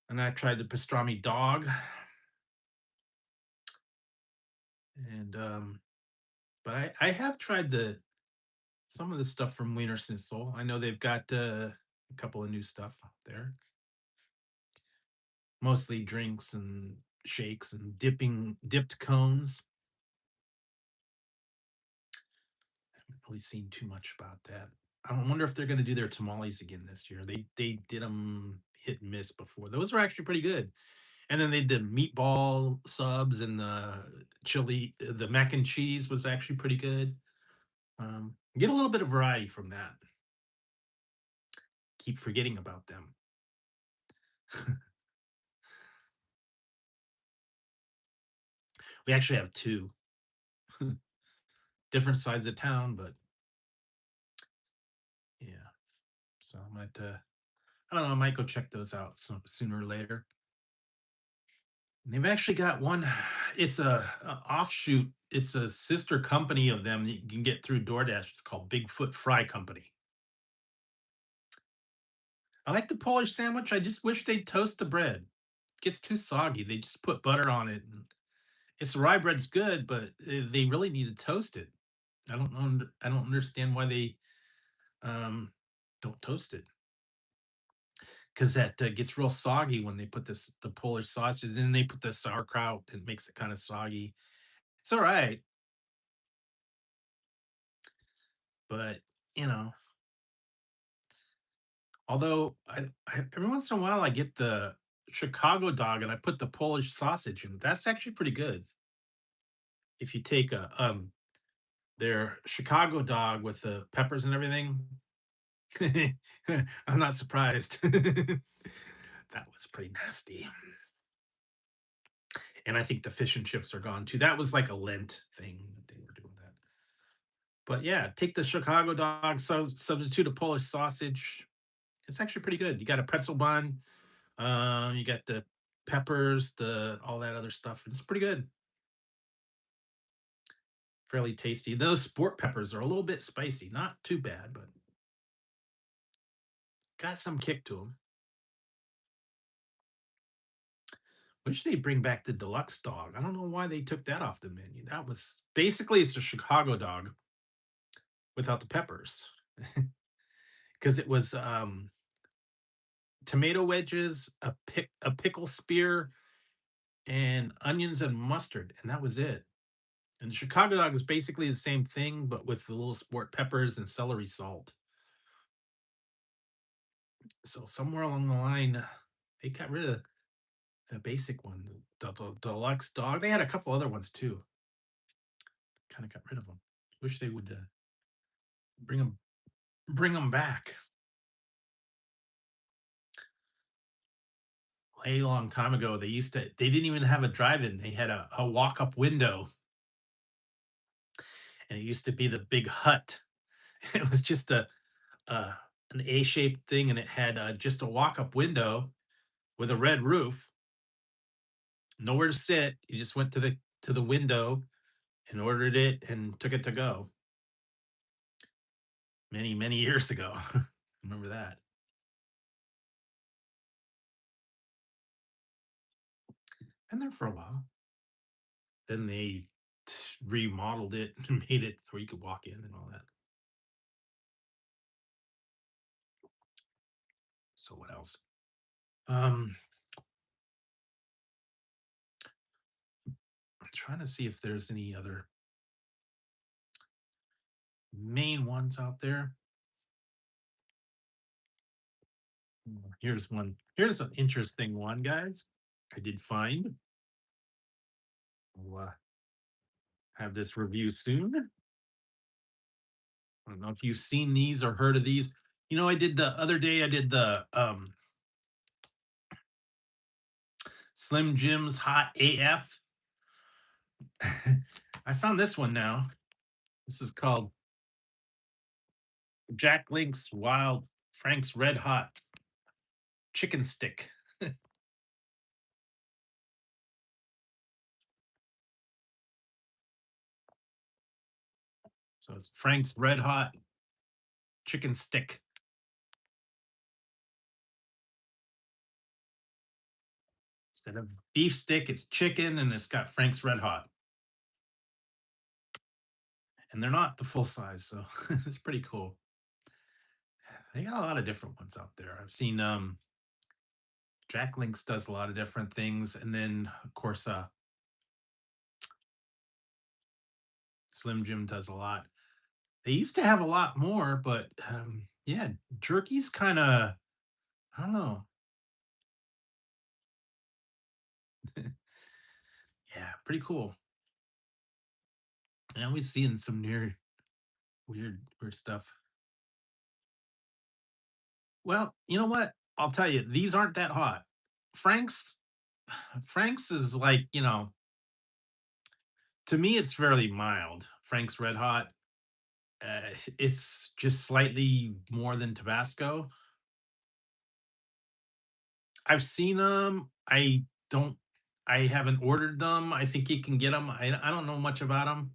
and I tried the pastrami dog. And but I have tried the some of the stuff from Wiener Schnitzel. I know they've got a couple of new stuff out there. Mostly drinks and shakes and dipped cones. Haven't really seen too much about that. I wonder if they're going to do their tamales again this year. They did them hit and miss before. Those were actually pretty good. And then they did meatball subs and the chili, the mac and cheese was actually pretty good. Get a little bit of variety from that. Keep forgetting about them. We actually have two different sides of town, but yeah. So I might, I don't know, I might go check those out sooner or later. And they've actually got one. It's a offshoot. It's a sister company of them that you can get through DoorDash. It's called Bigfoot Fry Company. I like the Polish sandwich. I just wish they'd toast the bread. It gets too soggy. They just put butter on it. And it's rye bread's good, but they really need to toast it. I don't know. I don't understand why they um, don't toast it because that gets real soggy when they put the Polish sausages in. They put the sauerkraut. It makes it kind of soggy. It's all right, but you know, Although every once in a while I get the Chicago dog and I put the Polish sausage in. That's actually pretty good. If you take a their Chicago dog with the peppers and everything, I'm not surprised. That was pretty nasty. And I think the fish and chips are gone too. That was like a Lent thing that they were doing that. But yeah, take the Chicago dog, substitute a Polish sausage. It's actually pretty good. You got a pretzel bun, you got the peppers, the all that other stuff. It's pretty good, fairly tasty. Those sport peppers are a little bit spicy, not too bad, but got some kick to them. Wish they bring back the deluxe dog. I don't know why they took that off the menu. That was basically it's the Chicago dog without the peppers. Because it was tomato wedges, a pickle spear, and onions and mustard, and that was it. And the Chicago dog is basically the same thing, but with the little sport peppers and celery salt. So somewhere along the line, they got rid of the basic one, the deluxe dog. They had a couple other ones too. Kind of got rid of them. Wish they would bring them bring them back. A long time ago, they didn't even have a drive-in. They had a walk-up window, and it used to be the big hut. It was just a an A-shaped thing, and it had just a walk-up window with a red roof, nowhere to sit. You just went to the window and ordered it and took it to go. Many years ago. Remember that. Been there for a while. Then they remodeled it and made it where you could walk in and all that. So what else? Um, I'm trying to see if there's any other main ones out there. Here's one. Here's an interesting one, guys. I did find. We'll have this review soon. I don't know if you've seen these or heard of these. You know, I did the other day, I did the Slim Jim's Hot AF. I found this one now. This is called Jack Link's Wild Frank's Red Hot Chicken Stick. So it's Frank's Red Hot Chicken Stick. Instead of beef stick, it's chicken and it's got Frank's Red Hot. And they're not the full size, so it's pretty cool. They got a lot of different ones out there. I've seen Jack Links does a lot of different things, and then of course Slim Jim does a lot. They used to have a lot more, but yeah, jerky's kind of I don't know. Yeah, pretty cool. And always seeing some near weird stuff. Well, you know what? I'll tell you, these aren't that hot. Frank's Frank's is like, to me it's fairly mild. Frank's Red Hot. It's just slightly more than Tabasco. I've seen them. Don't I haven't ordered them. I think you can get them. I don't know much about them.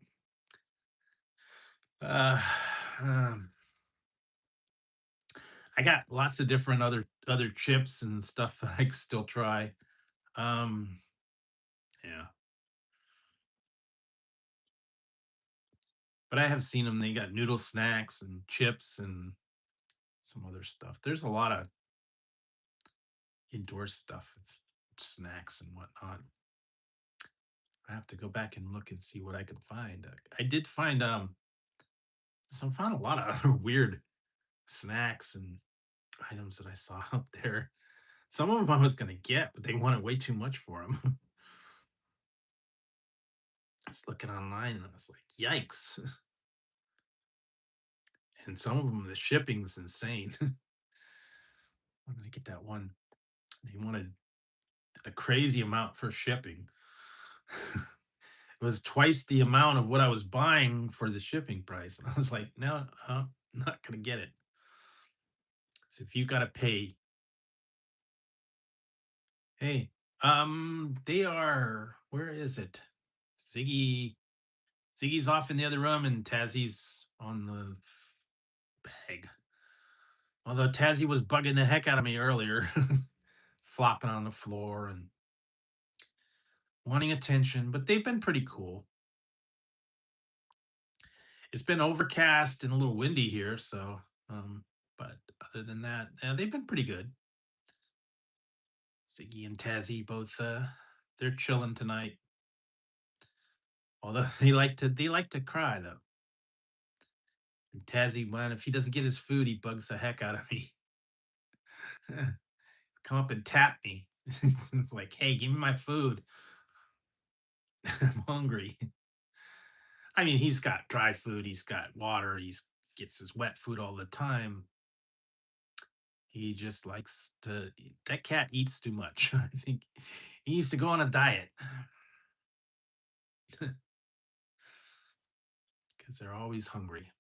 Uh, um, I got lots of different other chips and stuff that I can still try. Um, yeah, but I have seen them. They got noodle snacks and chips and some other stuff. There's a lot of indoor stuff, with snacks and whatnot. I have to go back and look and see what I can find. I did find found a lot of other weird snacks and items that I saw out there. Some of them I was gonna get, but they wanted way too much for them. I was looking online and I was like, "Yikes!" And some of them, the shipping's insane. I'm gonna get that one. They wanted a crazy amount for shipping. It was twice the amount of what I was buying for the shipping price, and I was like, "No, I'm not gonna get it." So if you gotta pay, hey, they are. Where is it? Ziggy. Ziggy's off in the other room, and Tazzy's on the bag. Although Tazzy was bugging the heck out of me earlier, flopping on the floor and wanting attention, but they've been pretty cool. It's been overcast and a little windy here, so but other than that, they've been pretty good. Ziggy and Tazzy both they're chilling tonight. Although they like to cry though. And Tazzy, man, if he doesn't get his food, he bugs the heck out of me. Come up and tap me. It's like, hey, give me my food. I'm hungry. I mean, he's got dry food, he's got water, he's gets his wet food all the time. He just likes to that cat eats too much. I think he needs to go on a diet because they're always hungry.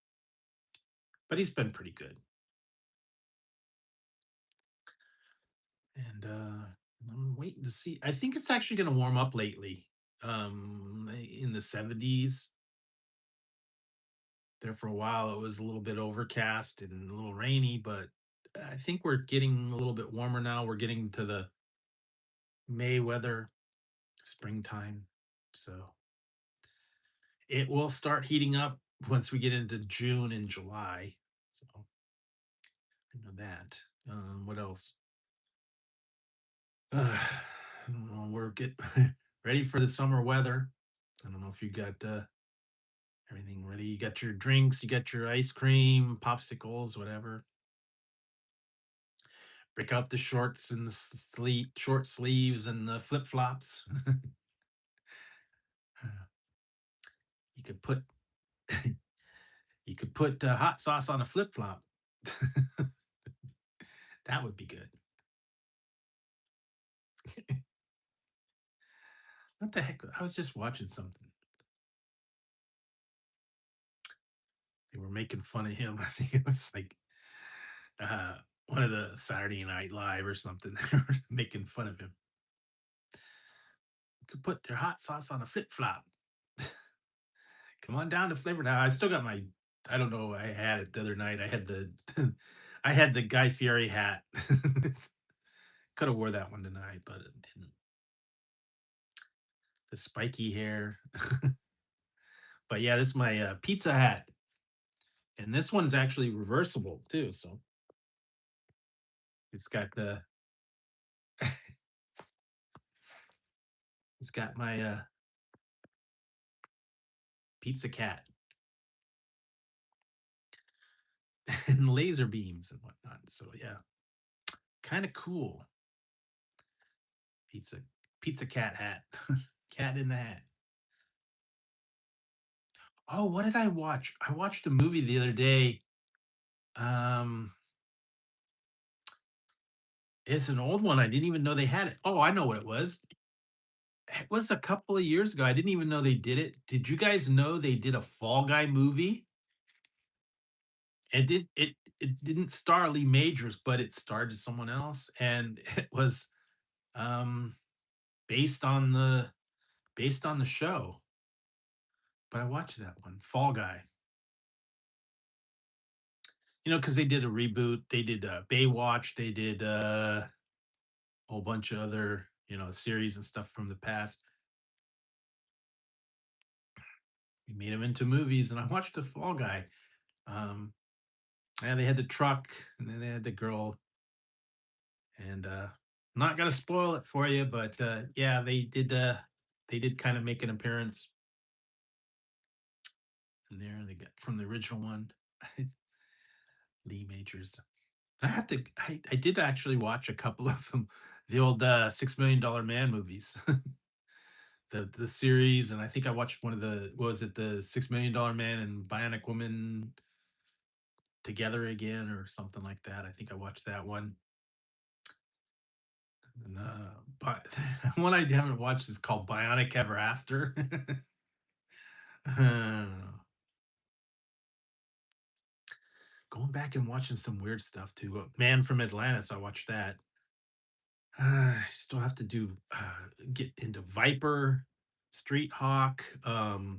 But he's been pretty good. And I'm waiting to see. I think it's actually going to warm up lately. In the 70s. There for a while it was a little bit overcast and a little rainy, but I think we're getting a little bit warmer now. We're getting to the May weather, springtime. So it will start heating up once we get into June and July. So I know that. What else? I don't know. We're get ready for the summer weather. I don't know if you got everything ready. You got your drinks, you got your ice cream, popsicles, whatever. Break out the shorts and the short sleeves and the flip flops. You could put you could put hot sauce on a flip flop. That would be good. What the heck? I was just watching something. They were making fun of him. I think it was like uh, one of the Saturday Night Live or something. They were making fun of him. You could put their hot sauce on a flip flop. Come on down to Flavor Now. I still got my. I don't know. I had it the other night. I had the. I had the Guy Fieri hat. Could have wore that one tonight, but it didn't. The spiky hair. But yeah, this is my pizza hat, and this one's actually reversible too. So it's got the. It's got my pizza cat and laser beams and whatnot. So yeah, kind of cool. Pizza pizza cat hat. Cat in the hat. Oh, what did I watch? I watched a movie the other day. Um, it's an old one. I didn't even know they had it. Oh, I know what it was. It was a couple of years ago. I didn't even know they did it. Did you guys know they did a Fall Guy movie? It didn't star Lee Majors, but it starred someone else, and it was um based on the show. But I watched that one, Fall Guy. You know, because they did a reboot. They did Baywatch. They did a whole bunch of other series and stuff from the past. They made them into movies, and I watched the Fall Guy. Um, and they had the truck, and then they had the girl, and not gonna spoil it for you, but yeah, they did kind of make an appearance in there. They got from the original one, Lee Majors. I did actually watch a couple of them, the old, $6 Million Man movies, the series, and I think I watched one of the what was it, the $6 Million Man and Bionic Woman together again or something like that. I think I watched that one. And, but one I haven't watched is called Bionic Ever After. Going back and watching some weird stuff too. Man from Atlantis, I watched that. I still have to do get into Viper, Street Hawk, the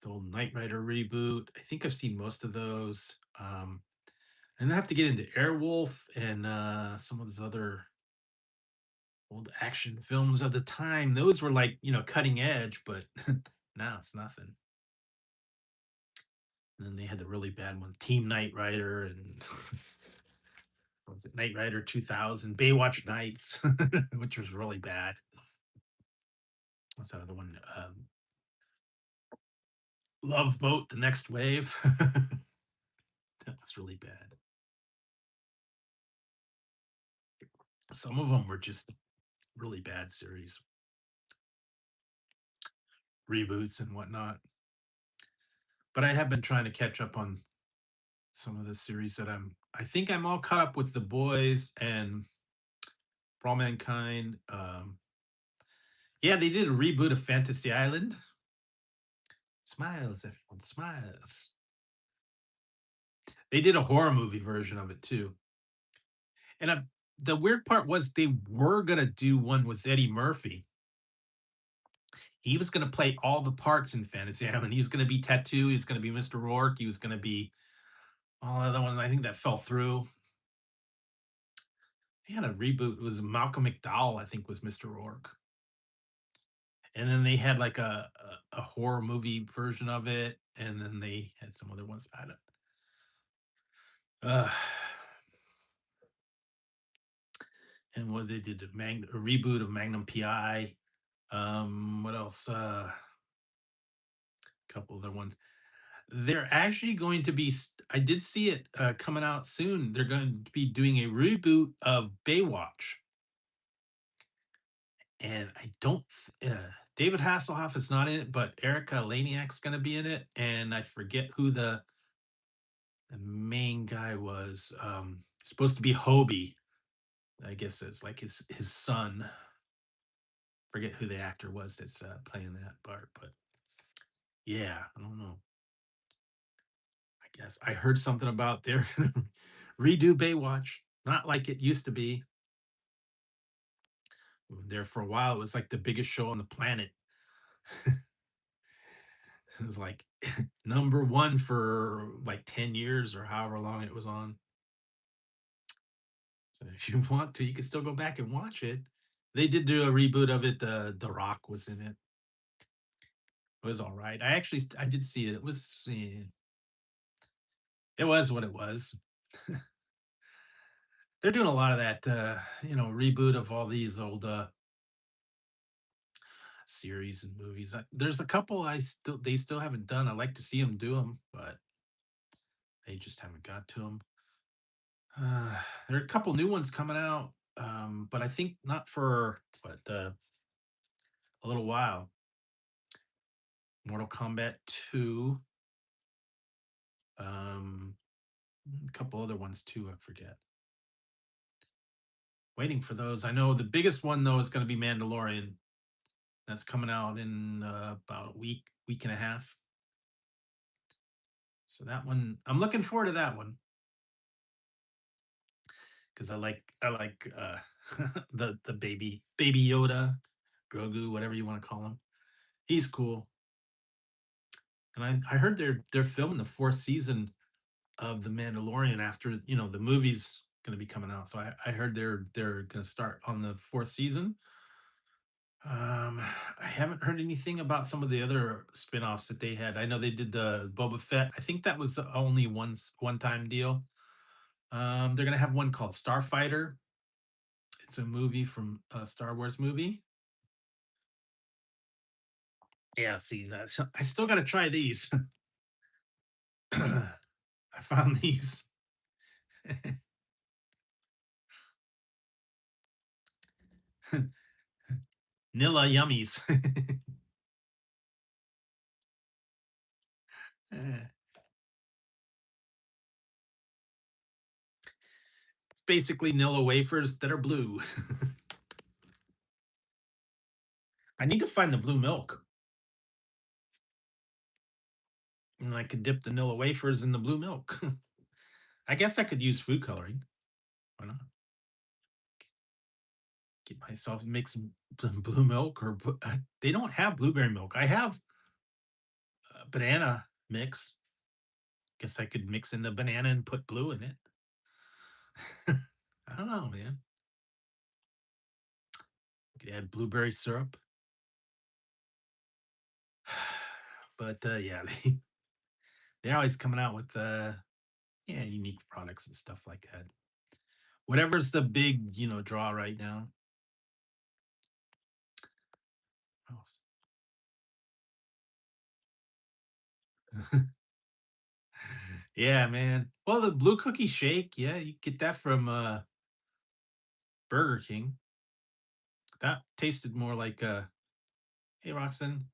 old Knight Rider reboot. I think I've seen most of those. And I have to get into Airwolf and some of those other old action films of the time. Those were like, cutting edge, but now it's nothing. And then they had the really bad one, Team Knight Rider and what was it, Knight Rider 2000, Baywatch Nights, which was really bad. What's that other one? Love Boat, The Next Wave. That was really bad. Some of them were just really bad series, reboots and whatnot. But I have been trying to catch up on some of the series that I think I'm all caught up with The Boys and For All Mankind. Yeah, they did a reboot of Fantasy Island. Smiles, everyone smiles. They did a horror movie version of it too. And the weird part was they were gonna do one with Eddie Murphy. He was gonna play all the parts in Fantasy Island. He was gonna be Tattoo. He was gonna be Mr. Rourke. He was gonna be all other ones. I think that fell through. He had a reboot. It was Malcolm McDowell, I think, was Mr. Rourke. And then they had like a horror movie version of it, and then they had some other ones. I don't. Uh, and what they did a reboot of Magnum PI. What else? A couple other ones. They're actually going to be. I did see it coming out soon. They're going to be doing a reboot of Baywatch, and I don't. David Hasselhoff is not in it, but Erica Laniak's going to be in it, and I forget who the main guy was. Supposed to be Hobie. I guess it's like his son. Forget who the actor was that's playing that part, but yeah, I don't know. I guess I heard something about they're gonna redo Baywatch, not like it used to be. There for a while, it was like the biggest show on the planet. It was like number one for like 10 years or however long it was on. So if you want to, you can still go back and watch it. They did do a reboot of it. The Rock was in it. It was all right. I did see it. It was what it was. They're doing a lot of that, reboot of all these old series and movies. There's a couple they still haven't done. I like to see them do them, but they just haven't got to them. There are a couple new ones coming out, but I think not for a little while. Mortal Kombat 2, um, a couple other ones too. I forget. Waiting for those. I know the biggest one though is going to be Mandalorian. That's coming out in about a week and a half. So that one, I'm looking forward to that one because I like the baby Yoda, Grogu, whatever you want to call him. He's cool. And I heard they're filming the fourth season of The Mandalorian after the movie's going to be coming out. So I heard they're going to start on the fourth season. I haven't heard anything about some of the other spin-offs that they had. I know they did the Boba Fett. I think that was only one-time deal. They're gonna have one called Starfighter. It's a movie from a Star Wars movie. Yeah, see that's I still gotta try these. I found these. Nilla yummies. Eh, it's basically Nilla wafers that are blue. I need to find the blue milk. And I could dip the Nilla wafers in the blue milk. I guess I could use food coloring. Why not? Get myself make some blue milk or they don't have blueberry milk. I have a banana mix. Guess I could mix in the banana and put blue in it. I don't know, man. Could add blueberry syrup. But yeah, they're always coming out with yeah, unique products and stuff like that. Whatever's the big, draw right now. Yeah, man. Well, the blue cookie shake, yeah, you get that from Burger King. That tasted more like hey Roxanne,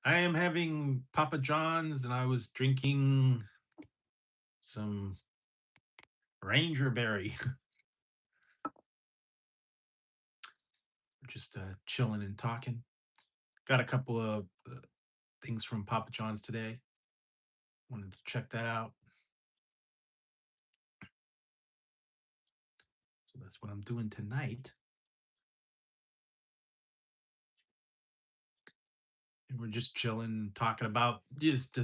I am having Papa John's and I was drinking some Ranger Berry. Just chilling and talking. Got a couple of things from Papa John's today. Wanted to check that out. So that's what I'm doing tonight. And we're just chilling, talking about just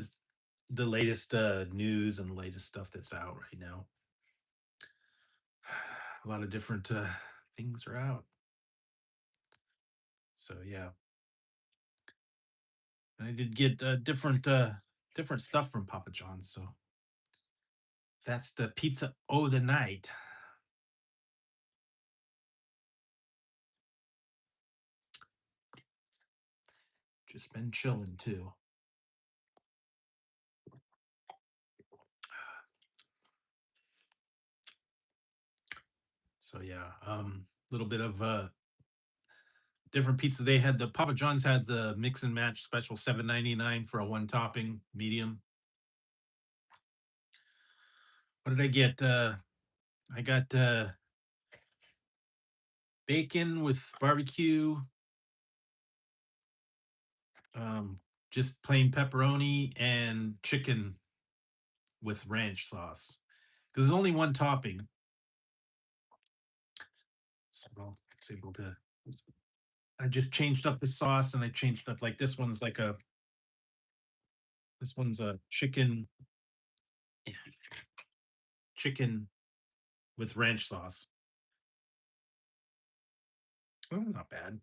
the latest news and the latest stuff that's out right now. A lot of different things are out. So yeah, and I did get different stuff from Papa John's. So that's the pizza o' the night. Just been chilling too. So yeah, little bit of different pizza. They had the Papa John's had the mix and match special, $7.99 for a one topping medium. What did I get? I got bacon with barbecue, um, just plain pepperoni, and chicken with ranch sauce. Because there's only one topping, so I was able to. I just changed up the sauce, and I changed up like this one's like a. This one's a chicken with ranch sauce. Oh, not bad.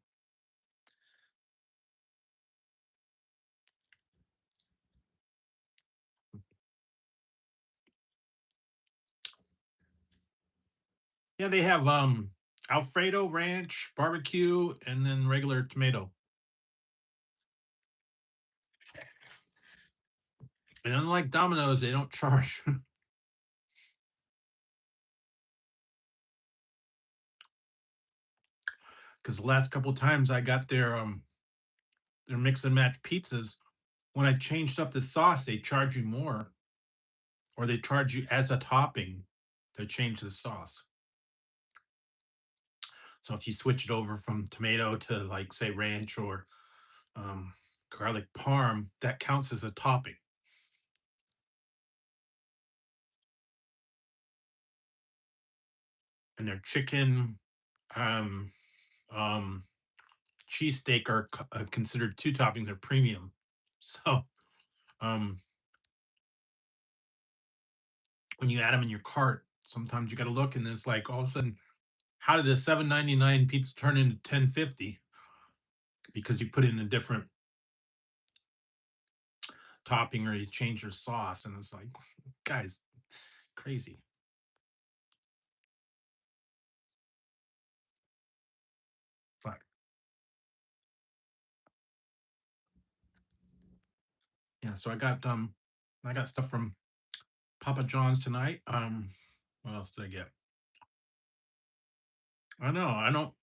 Yeah, they have Alfredo ranch, barbecue, and then regular tomato. And unlike Domino's, they don't charge. Because the last couple times I got their mix and match pizzas, when I changed up the sauce, they charge you more, or they charge you as a topping to change the sauce. So if you switch it over from tomato to like say ranch or um, garlic parm, that counts as a topping. And their chicken, um, um, cheesesteak are considered two toppings are premium. So um, when you add them in your cart, sometimes you got to look and there's like all of a sudden, how did a $7.99 pizza turn into $10.50? Because you put in a different topping or you change your sauce, and it's like, guys, crazy. But yeah, so I got stuff from Papa John's tonight. What else did I get? I know.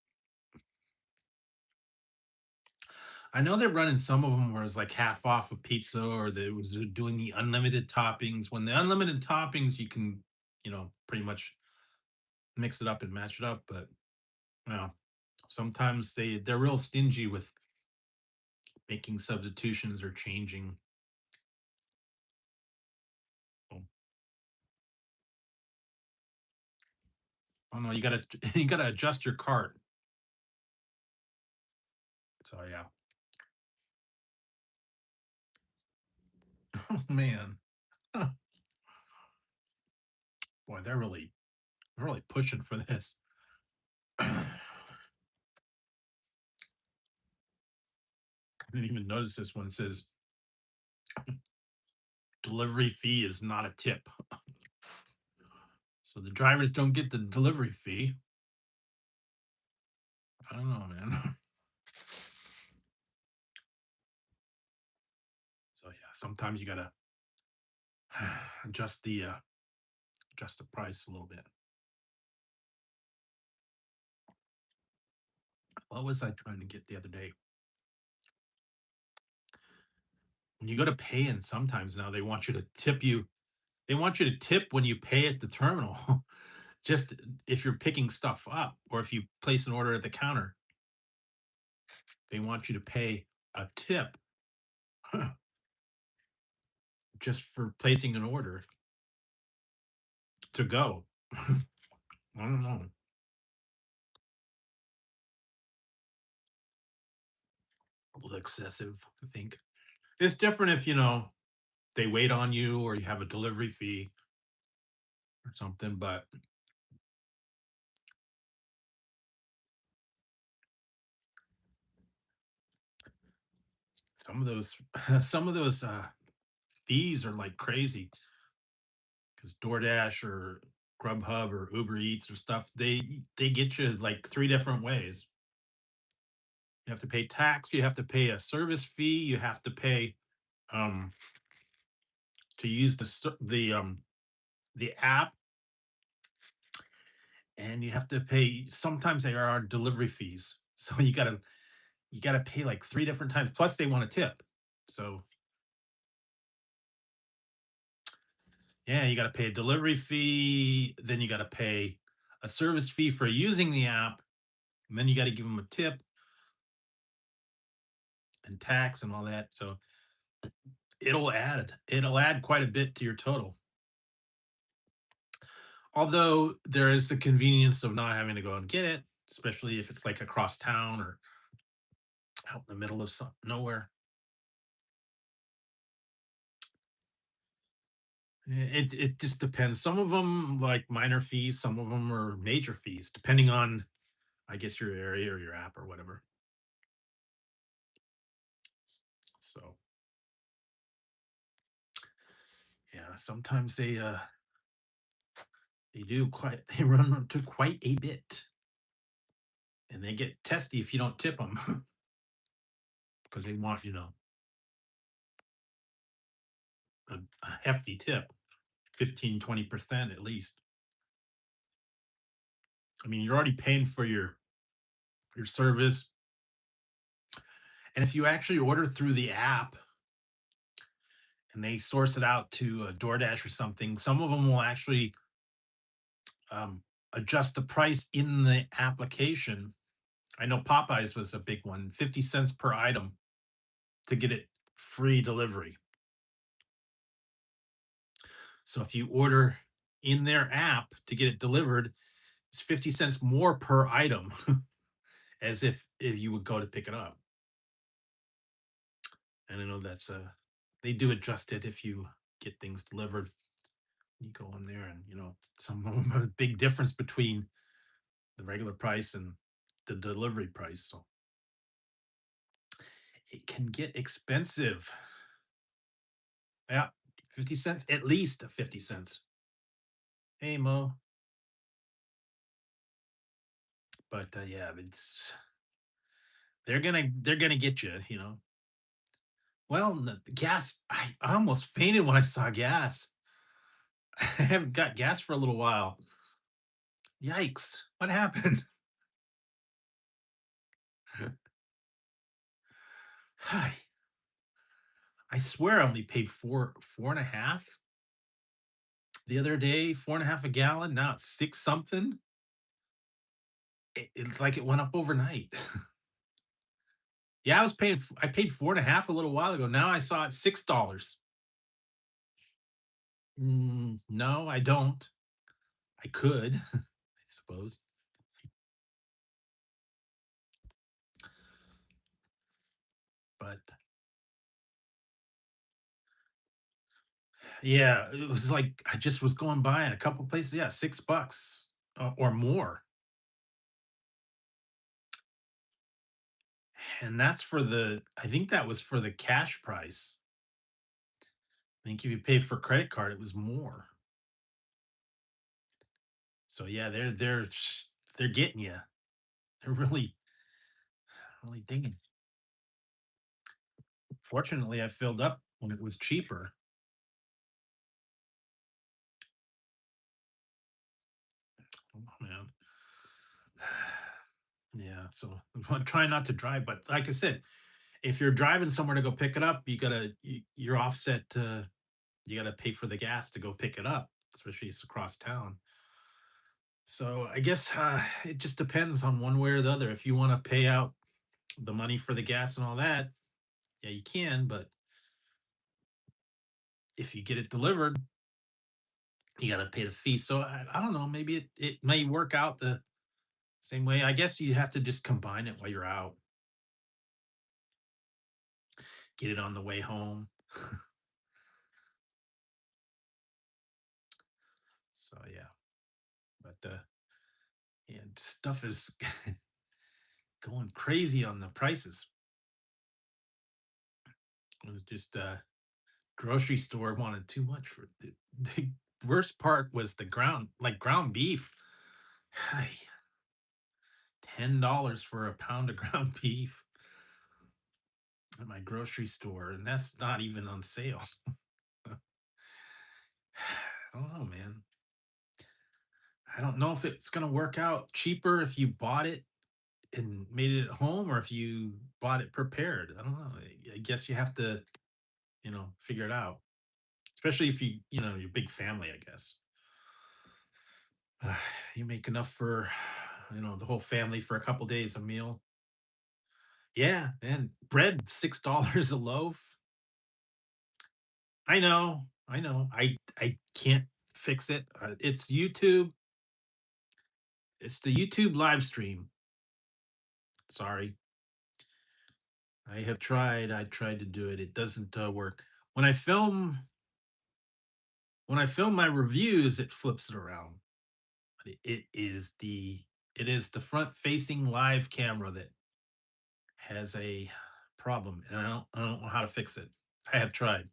I know they're running some of them where it's like half off a pizza, or they was doing the unlimited toppings. When the unlimited toppings, you can, pretty much mix it up and match it up. But well, sometimes they're real stingy with making substitutions or changing. Oh, oh no, you gotta you gotta adjust your cart. So yeah. Oh man. Huh. Boy, they're really pushing for this. I didn't even notice this one says delivery fee is not a tip. So the drivers don't get the delivery fee. I don't know, man. So yeah, sometimes you gotta adjust the price a little bit. What was I trying to get the other day? When you go to pay, and sometimes now they want you to tip when you pay at the terminal. Just if you're picking stuff up or if you place an order at the counter, they want you to pay a tip just for placing an order to go. I don't know. A little excessive, I think. It's different if, they wait on you or you have a delivery fee or something, but some of those some of those fees are like crazy because DoorDash or Grubhub or Uber Eats or stuff, they get you like three different ways. You have to pay tax, you have to pay a service fee, you have to pay um to use the app, and you have to pay, sometimes there are delivery fees. So you gotta pay like three different times. Plus they want a tip. So yeah, you gotta pay a delivery fee, then you gotta pay a service fee for using the app, and then you gotta give them a tip and tax and all that. So it'll add quite a bit to your total. Although there is the convenience of not having to go and get it, especially if it's like across town or out in the middle of nowhere. It just depends. Some of them like minor fees, some of them are major fees, depending on, I guess, your area or your app or whatever. So yeah, sometimes they do quite they run to quite a bit, and they get testy if you don't tip them because they want, a hefty tip, 15-20% at least. I mean, you're already paying for your service, and if you actually order through the app and they source it out to a DoorDash or something, some of them will actually um, adjust the price in the application. I know Popeyes was a big one, 50 cents per item to get it free delivery. So if you order in their app to get it delivered, it's 50 cents more per item as if you would go to pick it up. And I know they do adjust it if you get things delivered. You go in there and some of them have a big difference between the regular price and the delivery price. So it can get expensive. Yeah, 50 cents, at least 50 cents. Hey Mo. But yeah, they're gonna get you. Well, the gas, I almost fainted when I saw gas. I haven't got gas for a little while. Yikes. What happened? Hi. I swear I only paid four and a half the other day, four and a half a gallon. Now it's six something. It's like it went up overnight. Yeah, I paid four and a half a little while ago. Now I saw it $6. No, I don't. I could, I suppose. But yeah, it was like I just was going by in a couple places. Yeah, $6 or more. And that's for I think that was for the cash price. I think if you paid for credit card, it was more. So yeah, they're getting you. They're really digging. Fortunately, I filled up when it was cheaper. Oh man. Yeah, so I'm trying not to drive, but like I said, if you're driving somewhere to go pick it up, you're offset to you gotta pay for the gas to go pick it up, especially it's across town. So I guess it just depends on one way or the other. If you want to pay out the money for the gas and all that, yeah, you can. But if you get it delivered, you got to pay the fee. So I don't know. Maybe it may work out the same way. I guess you have to just combine it while you're out, get it on the way home. So yeah, but yeah, stuff is going crazy on the prices. It was just grocery store wanted too much for the worst part was the ground beef. Hi, $10 for a pound of ground beef at my grocery store, and that's not even on sale. I don't know, man. I don't know if it's gonna work out cheaper if you bought it and made it at home or if you bought it prepared. I don't know. I guess you have to, figure it out. Especially if you're big family, I guess. You make enough for, the whole family for a couple days a meal. Yeah, and bread $6 a loaf. I know, I know. I can't fix it. It's YouTube. It's the YouTube live stream. Sorry. I have tried. I tried to do it. It doesn't work. When I film when I film my reviews, it flips it around. But it is the front facing live camera that has a problem, and I don't know how to fix it. I have tried.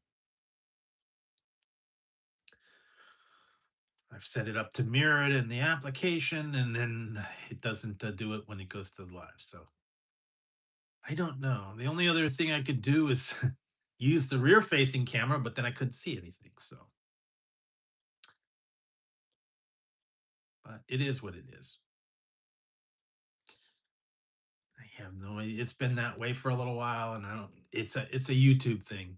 I've set it up to mirror it in the application, and then it doesn't do it when it goes to the live. So I don't know. The only other thing I could do is use the rear facing camera, but then I couldn't see anything. So, but it is what it is. I have no idea. It's been that way for a little while, and I don't. It's a YouTube thing.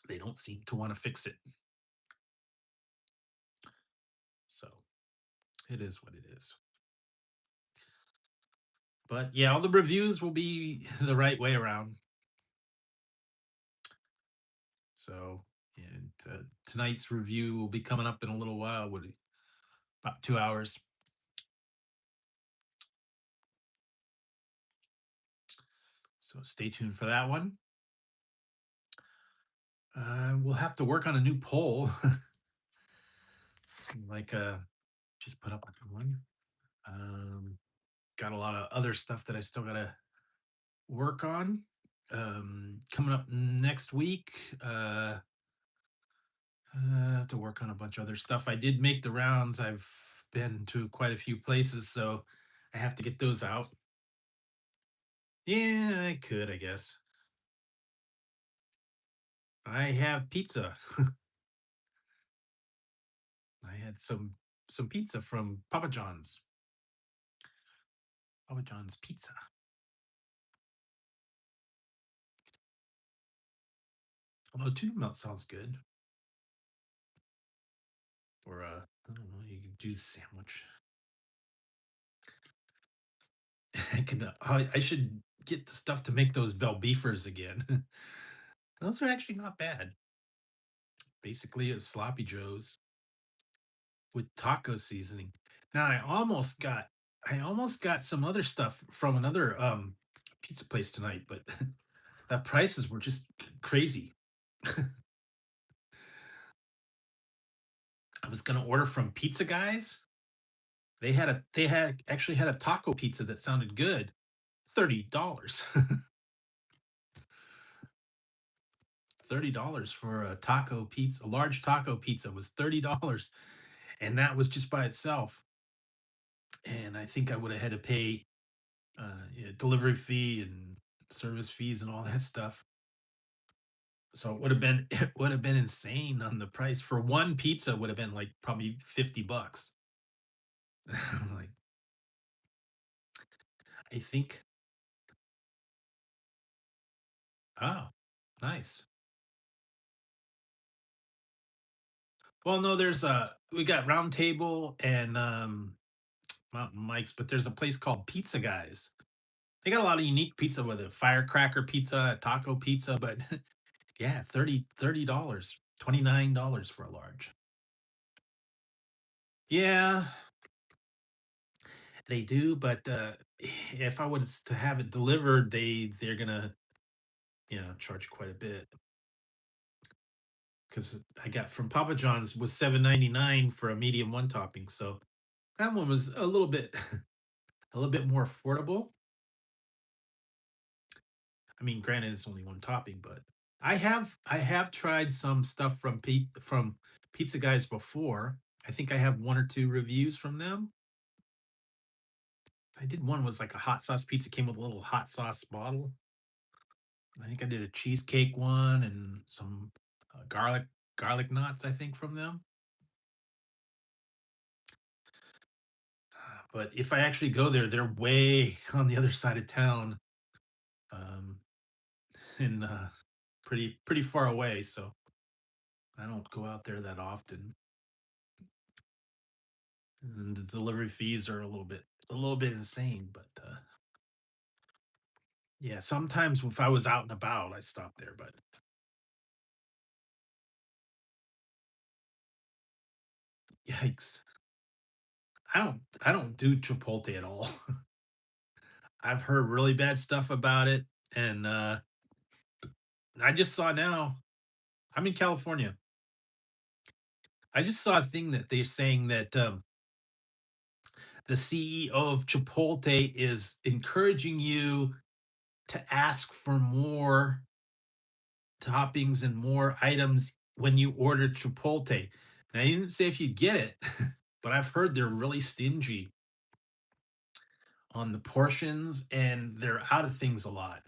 They don't seem to want to fix it. So it is what it is. But yeah, all the reviews will be the right way around. So, and tonight's review will be coming up in a little while. About 2 hours. So stay tuned for that one. We'll have to work on a new poll. like just put up a new one. Um, got a lot of other stuff that I still gotta work on. Coming up next week. I have to work on a bunch of other stuff. I did make the rounds. I've been to quite a few places, so I have to get those out. Yeah, I could, I guess. I have pizza. I had some pizza from Papa John's. Papa John's pizza. Although tuna melt sounds good. Or I don't know, you could do sandwich. I can. I should get the stuff to make those bell beefers again. Those are actually not bad. Basically, it's sloppy joes with taco seasoning. Now I almost got some other stuff from another pizza place tonight, but the prices were just crazy. I was gonna order from Pizza Guys. They had actually had a taco pizza that sounded good. $30. $30 for a taco pizza. A large taco pizza was $30. And that was just by itself. And I think I would have had to pay yeah, delivery fee and service fees and all that stuff. So it would have been it would have been insane on the price for one pizza would have been like probably $50. Like I think oh, nice. Well, no, there's a we got Round Table and Mountain Mike's, but there's a place called Pizza Guys. They got a lot of unique pizza with a firecracker pizza, taco pizza, but yeah, $30, $29 for a large. Yeah, they do, but if I was to have it delivered, they're gonna, charge quite a bit because I got from Papa John's was 7.99 for a medium one topping. So that one was a little bit a little bit more affordable. I mean, granted, it's only one topping, but I have tried some stuff from Pizza Guys before. I think I have one or two reviews from them. I did one was like a hot sauce pizza came with a little hot sauce bottle. I think I did a cheesecake one and some garlic knots. I think from them. But if I actually go there, they're way on the other side of town, um, and pretty far away. So I don't go out there that often. And the delivery fees are a little bit insane. But yeah, sometimes if I was out and about, I stop there. But yikes, I don't do Chipotle at all. I've heard really bad stuff about it, and I just saw now. I'm in California. I just saw a thing that they're saying that the CEO of Chipotle is encouraging you to ask for more toppings and more items when you order Chipotle. Now, he didn't say if you get it, but I've heard they're really stingy on the portions and they're out of things a lot.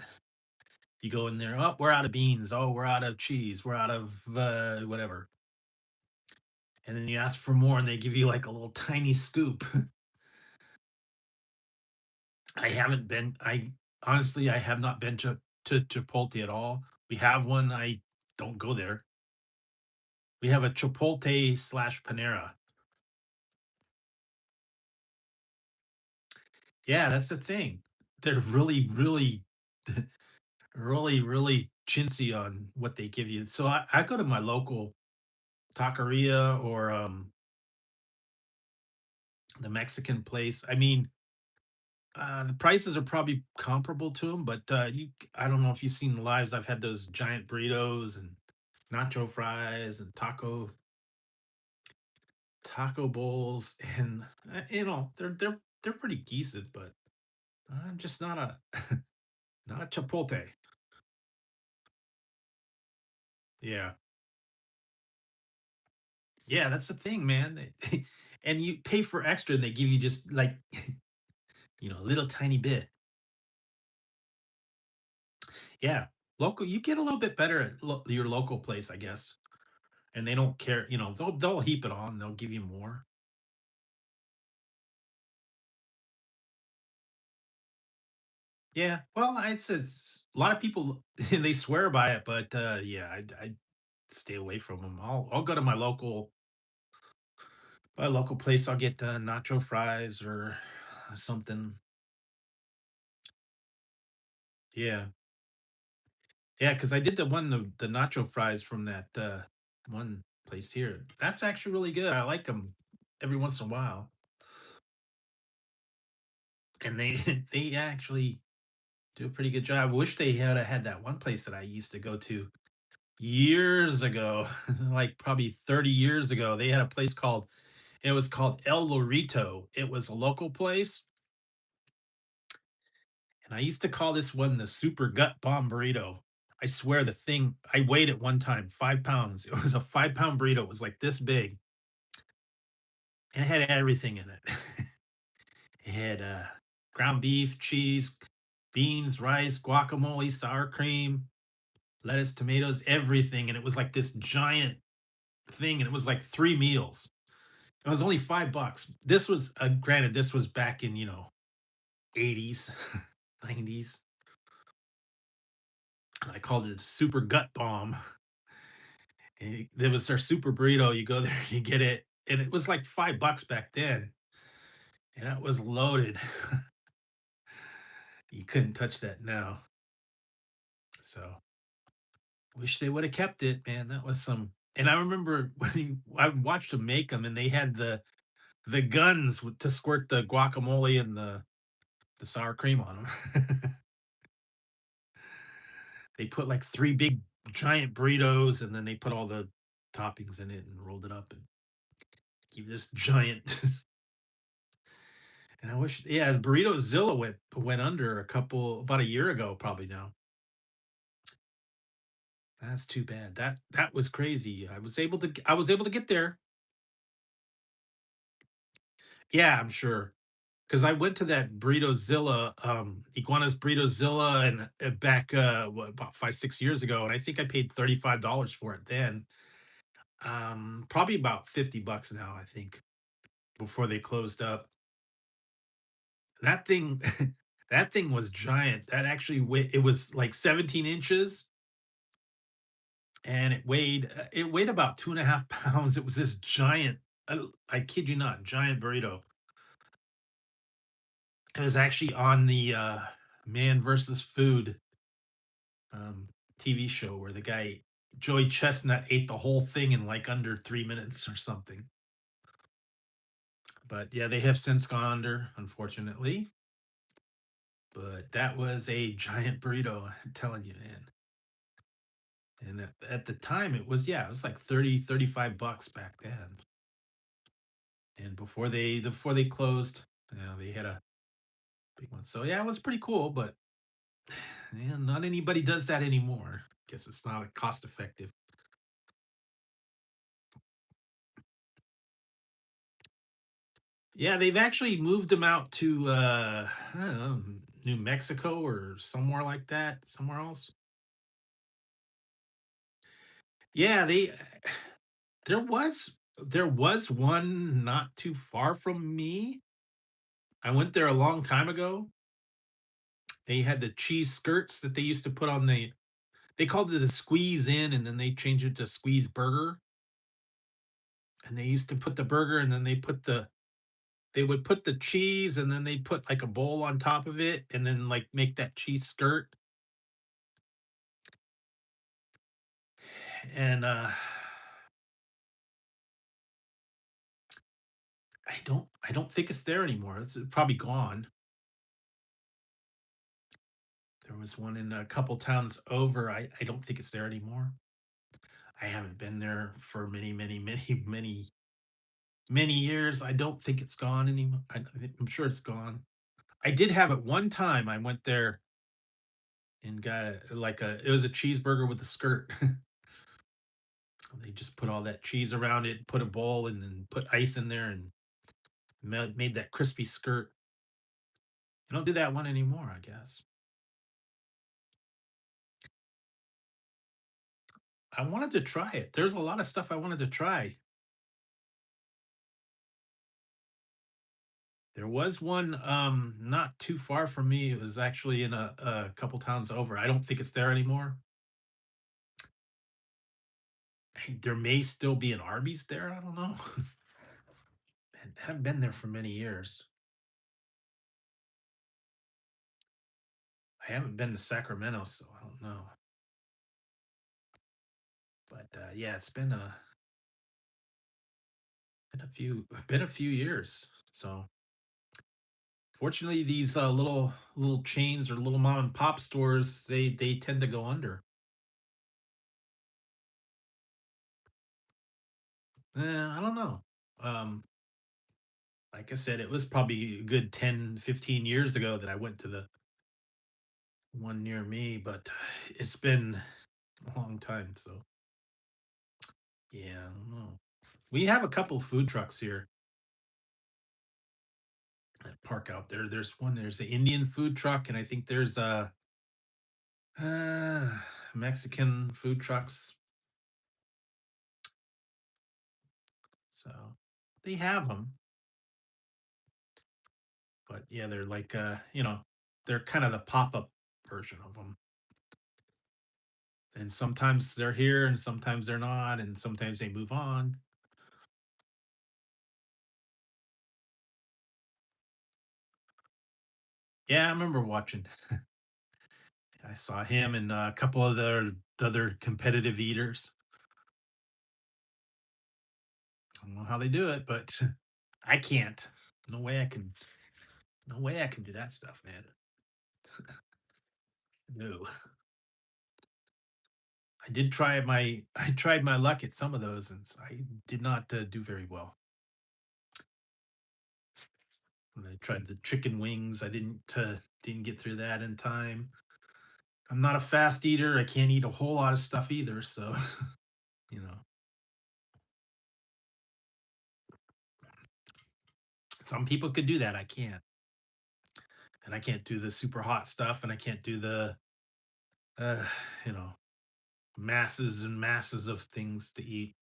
You go in there, oh, we're out of beans. Oh, we're out of cheese. We're out of whatever. And then you ask for more and they give you like a little tiny scoop. I honestly, I have not been to Chipotle at all. We have one. I don't go there. We have a Chipotle slash Panera. Yeah, that's the thing. They're really, really, really chintzy on what they give you. So I go to my local taqueria or the Mexican place. I mean, the prices are probably comparable to them, but I don't know if you've seen the lives. I've had those giant burritos and nacho fries and taco bowls, and they're pretty decent, but I'm just not a not a Chipotle. Yeah, yeah, that's the thing, man. And you pay for extra, and they give you just like a little tiny bit. Yeah, Local, you get a little bit better at your local place, I guess, and they don't care. They'll heap it on. They'll give you more. Yeah. Well, it's a lot of people they swear by it, but yeah, I stay away from them. I'll go to my local place. I'll get nacho fries or something. Yeah. Yeah, because I did the nacho fries from that one place here. That's actually really good. I like them every once in a while, and they they actually do a pretty good job. I wish they had that one place that I used to go to years ago, like probably 30 years ago. They had a place called it was called El Lorito. It was a local place, and I used to call this one the super gut bomb burrito. I swear the thing I weighed it one time, 5 pounds. It was a 5 pound burrito. It was like this big, and it had everything in it. It had ground beef, cheese, beans, rice, guacamole, sour cream, lettuce, tomatoes, everything. And it was like this giant thing. And it was like 3 meals. It was only $5. This was, granted, this was back in, 80s, 90s. And I called it super gut bomb. And it was our super burrito. You go there, you get it. And it was like $5 back then. And that was loaded. You couldn't touch that now. So wish they would have kept it, man. That was some. And I remember I watched them make them, and they had the guns to squirt the guacamole and the sour cream on them. They put like three big giant burritos, and then they put all the toppings in it and rolled it up and give this giant. And I wish, yeah, the burrito Zilla went under about a year ago, probably now. That's too bad. That was crazy. I was able to get there. Yeah, I'm sure. 'Cause I went to that Burritozilla, Iguana's Burritozilla and, back, what, about 5, 6 years ago, and I think I paid $35 for it then. Probably about $50 now, I think, before they closed up. That thing that thing was giant. That actually it was like 17 inches, and it weighed about 2.5 pounds. It was this giant, I kid you not, giant burrito. It was actually on the, Man versus Food um, TV show where the guy Joey Chestnut ate the whole thing in like under 3 minutes or something. But yeah, they have since gone under, unfortunately. But that was a giant burrito, I'm telling you, man. And at the time, it was like 35 bucks back then. And before they closed, they had a big one. So yeah, it was pretty cool. But yeah, not anybody does that anymore. Guess it's not cost effective. Yeah, they've actually moved them out to, I don't know, New Mexico or somewhere like that, somewhere else. Yeah, there was one not too far from me. I went there a long time ago. They had the cheese skirts that they used to put on they called it the squeeze in, and then they changed it to squeeze burger. And they used to put the burger, and then they would put the cheese, and then they put like a bowl on top of it, and then like make that cheese skirt. And I don't think it's there anymore. It's probably gone. There was one in a couple towns over. I don't think it's there anymore. I haven't been there for many, many, many, many, many years. I don't think it's gone anymore. I'm sure it's gone. I did have it one time. I went there and got it was a cheeseburger with a skirt. They just put all that cheese around it, put a bowl, and then put ice in there and made that crispy skirt. I don't do that one anymore, I guess. I wanted to try it. There's a lot of stuff I wanted to try. There was one, not too far from me. It was actually in a couple towns over. I don't think it's there anymore. Hey, there may still be an Arby's there. I don't know. I haven't been there for many years. I haven't been to Sacramento, so I don't know. But yeah, it's been a few years. So fortunately, these little chains or little mom and pop stores, they tend to go under. I don't know. Um, like I said, it was probably a good 10, 15 years ago that I went to the one near me, but it's been a long time. So yeah, I don't know. We have a couple food trucks here that park out there. There's an Indian food truck, and I think there's a Mexican food trucks. So they have them, but yeah, they're like they're kind of the pop-up version of them. And sometimes they're here and sometimes they're not, and sometimes they move on. Yeah, I remember watching. I saw him and a couple of the other competitive eaters. I don't know how they do it, but I can't. No way I can. No way I can do that stuff, man. No. I tried my luck at some of those, and I did not do very well. When I tried the chicken wings, I didn't get through that in time. I'm not a fast eater. I can't eat a whole lot of stuff either, so you know. Some people could do that. I can't. And I can't do the super hot stuff, and I can't do the uh, you know, masses and masses of things to eat.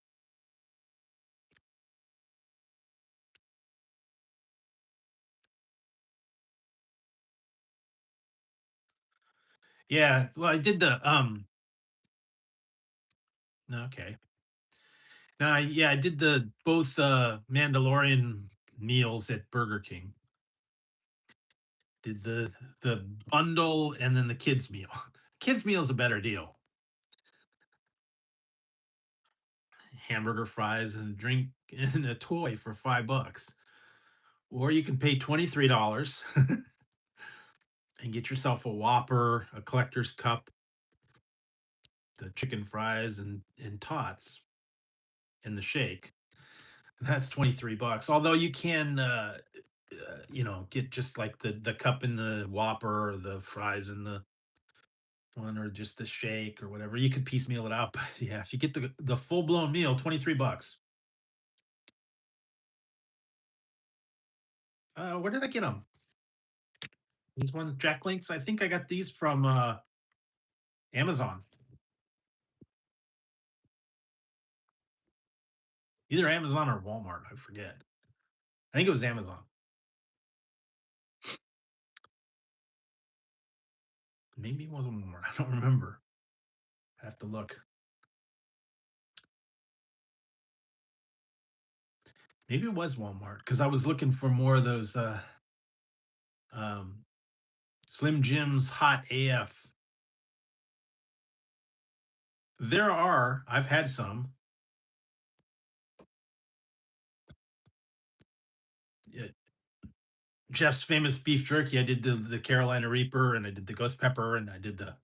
Yeah, well, I did the okay. Now, yeah, I did the both Mandalorian meals at Burger King. Did the bundle and then the kids meal. Kids meal is a better deal. Hamburger, fries, and drink and a toy for $5. Or you can pay $23 and get yourself a Whopper, a collector's cup, the chicken fries and tots and the shake. That's 23 bucks. Although you can get just like the cup in the Whopper or the fries in the one or just the shake or whatever. You could piecemeal it out. But yeah, if you get the full-blown meal, 23 bucks. Where did I get them? These one Jack Links. I think I got these from Amazon. Either Amazon or Walmart. I forget. I think it was Amazon. Maybe it wasn't Walmart. I don't remember. I have to look. Maybe it was Walmart because I was looking for more of those um, Slim Jim's Hot AF. There are. I've had some. Yeah, Jeff's famous beef jerky. I did the Carolina Reaper, and I did the ghost pepper, and I did the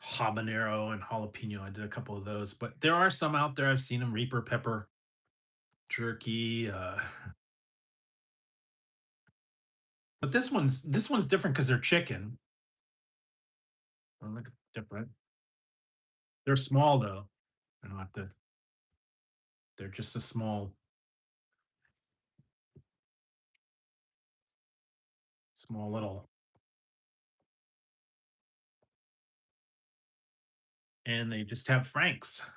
habanero and jalapeno. I did a couple of those, but there are some out there. I've seen them Reaper pepper jerky. But this one's different because they're chicken. Look different. They're small though. They're not the. They're just a small little. and they just have Franks.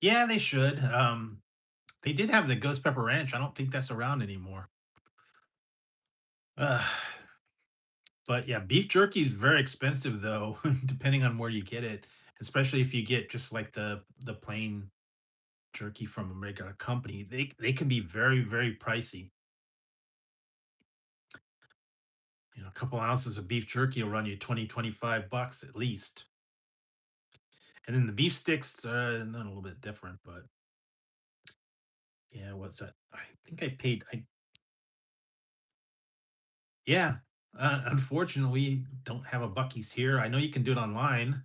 Yeah, they should. They did have the ghost pepper ranch. I don't think that's around anymore. Uh, but yeah, beef jerky is very expensive though, depending on where you get it. Especially if you get just like the plain jerky from a regular company. They can be very, very pricey. You know, a couple ounces of beef jerky will run you 20, 25 bucks at least. And then the beef sticks are a little bit different, but yeah, what's that? I think I paid. Yeah. Unfortunately, we don't have a Bucky's here. I know you can do it online.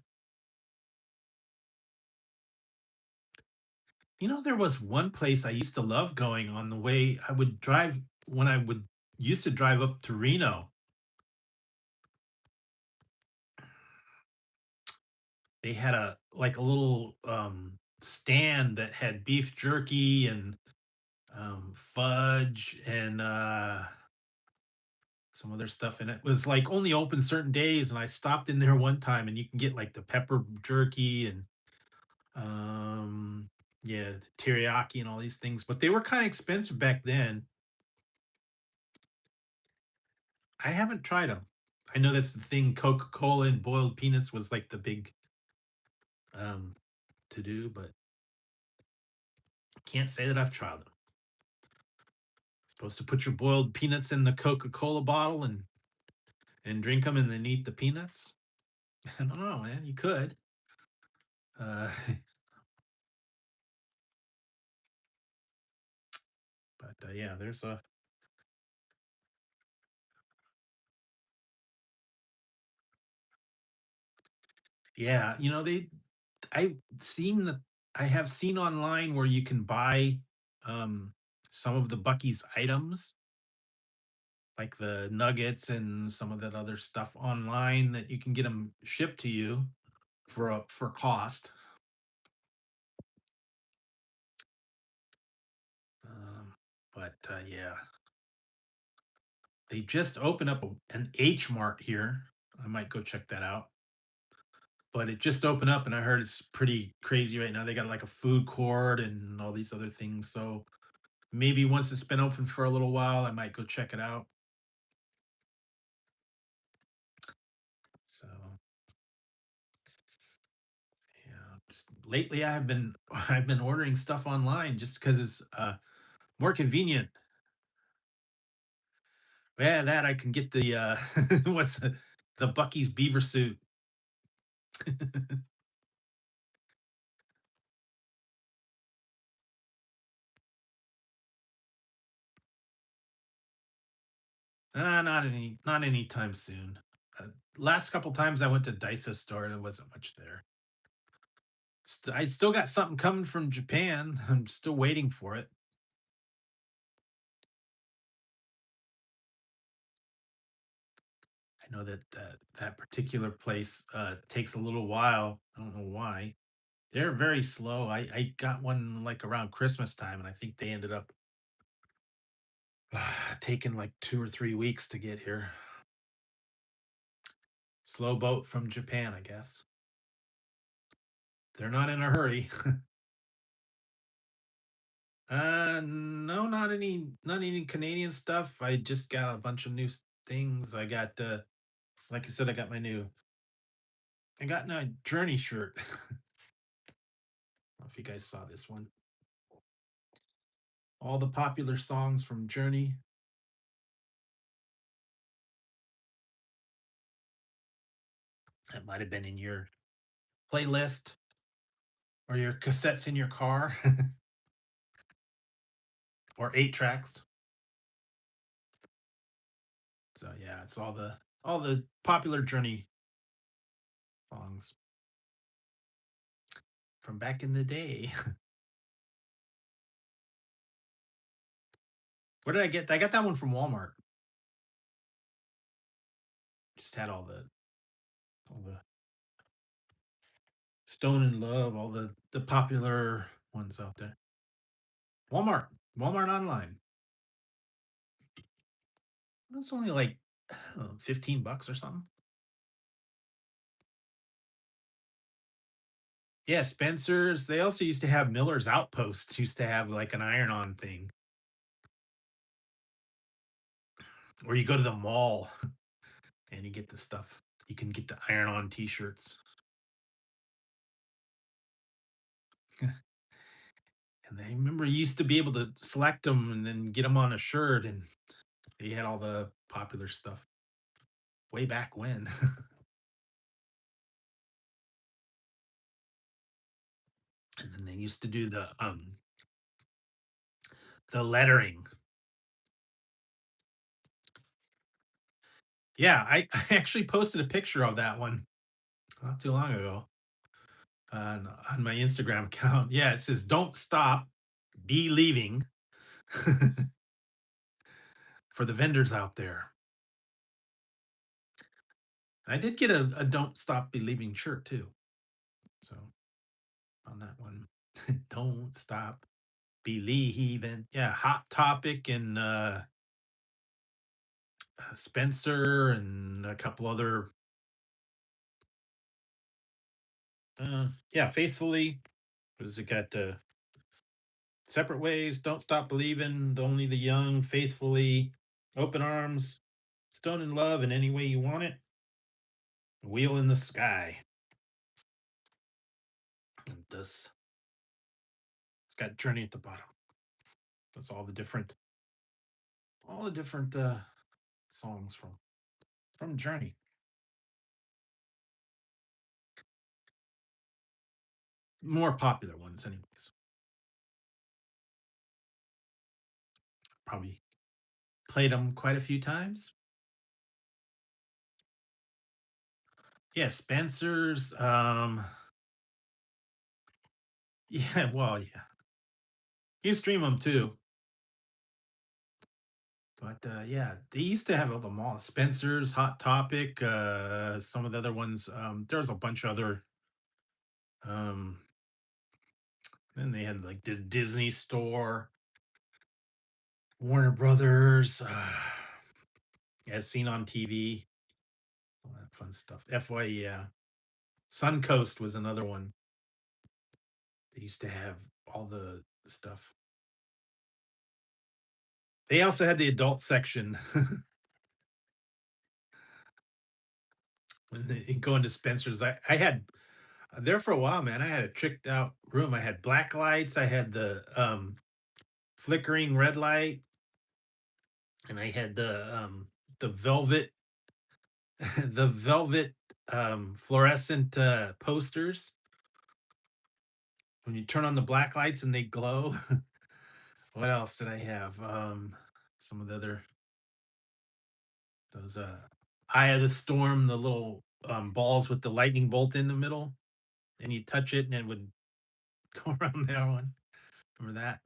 You know, there was one place I used to love going on the way I would drive when I would used to drive up to Reno. They had a like a little stand that had beef jerky and fudge and some other stuff in it. It was like only open certain days, and I stopped in there one time, and you can get like the pepper jerky and yeah, the teriyaki and all these things, but they were kind of expensive back then. I haven't tried them. I know that's the thing. Coca-Cola and boiled peanuts was like the big um to do, but can't say that I've tried them. Supposed to put your boiled peanuts in the Coca-Cola bottle and drink them and then eat the peanuts. I don't know, man. You could. Uh, but yeah, there's a yeah. You know I've seen the I have seen online where you can buy um some of the Bucky's items like the nuggets and some of that other stuff online that you can get them shipped to you for cost. Um, but yeah, they just opened up an H Mart here. I might go check that out. But it just opened up, and I heard it's pretty crazy right now. They got like a food court and all these other things. So maybe once it's been open for a little while, I might go check it out. So yeah, just lately I've been I've been ordering stuff online just because it's more convenient. Yeah, that I can get the what's the Bucky's beaver suit. Not anytime soon. Last couple times I went to Daiso store, there wasn't much there. I still got something coming from Japan. I'm still waiting for it. I know that particular place takes a little while. I don't know why. They're very slow. I got one like around Christmas time, and I think they ended up taking like 2 or 3 weeks to get here. Slow boat from Japan, I guess. They're not in a hurry. No, not any Canadian stuff. I just got a bunch of new things. I got like I said, I got a Journey shirt. I don't know if you guys saw this one. All the popular songs from Journey. That might have been in your playlist or your cassettes in your car or 8 tracks. So yeah, it's all the popular Journey songs from back in the day. Where did I get? I got that one from Walmart. Just had all the Stone in Love, all the popular ones out there. Walmart, Walmart online. It's only like $15 or something. Yeah, Spencer's. They also used to have Miller's Outpost, used to have like an iron on thing. Or you go to the mall and you get the stuff. You can get the iron on t-shirts. And I remember you used to be able to select them and then get them on a shirt, and they had all the popular stuff way back when. And then they used to do the lettering. Yeah, I actually posted a picture of that one not too long ago on my Instagram account. Yeah, it says "Don't stop, be leaving" for the vendors out there. I did get a "Don't stop, be leaving" shirt too. So on that one, don't stop, be leaving. Yeah, Hot Topic and Spencer and a couple other. Yeah, faithfully. What does it got? Separate ways, don't stop believing, only the young, faithfully, open arms, stone in love in any way you want it, wheel in the sky. And this, it's got journey at the bottom. That's all the different songs from Journey. More popular ones, anyways. Probably played them quite a few times. Yeah, Spencer's. Yeah, well, yeah, you stream them too. But yeah, they used to have all the mall Spencer's, Hot Topic, some of the other ones. There's a bunch of other. Um, then they had like the Disney Store, Warner Brothers, as seen on TV, all that fun stuff. FY, yeah. Suncoast was another one. They used to have all the stuff. They also had the adult section. When they go into Spencer's, I had there for a while, man. I had a tricked out room. I had black lights. I had the flickering red light, and I had the velvet the velvet fluorescent posters. When you turn on the black lights and they glow. What else did I have? Some of the other those Eye of the Storm, the little balls with the lightning bolt in the middle, and you touch it and it would go around that one. Remember that?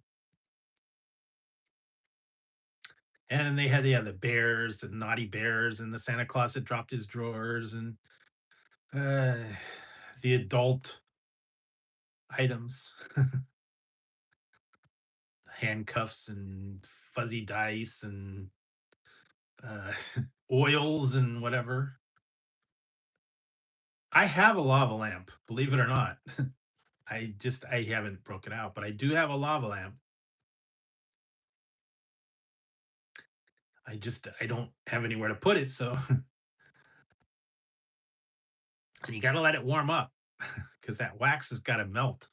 And they had the bears and naughty bears and the Santa Claus that dropped his drawers and uh, the adult items, handcuffs and fuzzy dice and uh, oils and whatever. I have a lava lamp, believe it or not. I haven't broken out, but I do have a lava lamp. I don't have anywhere to put it, so and you gotta let it warm up because that wax has got to melt.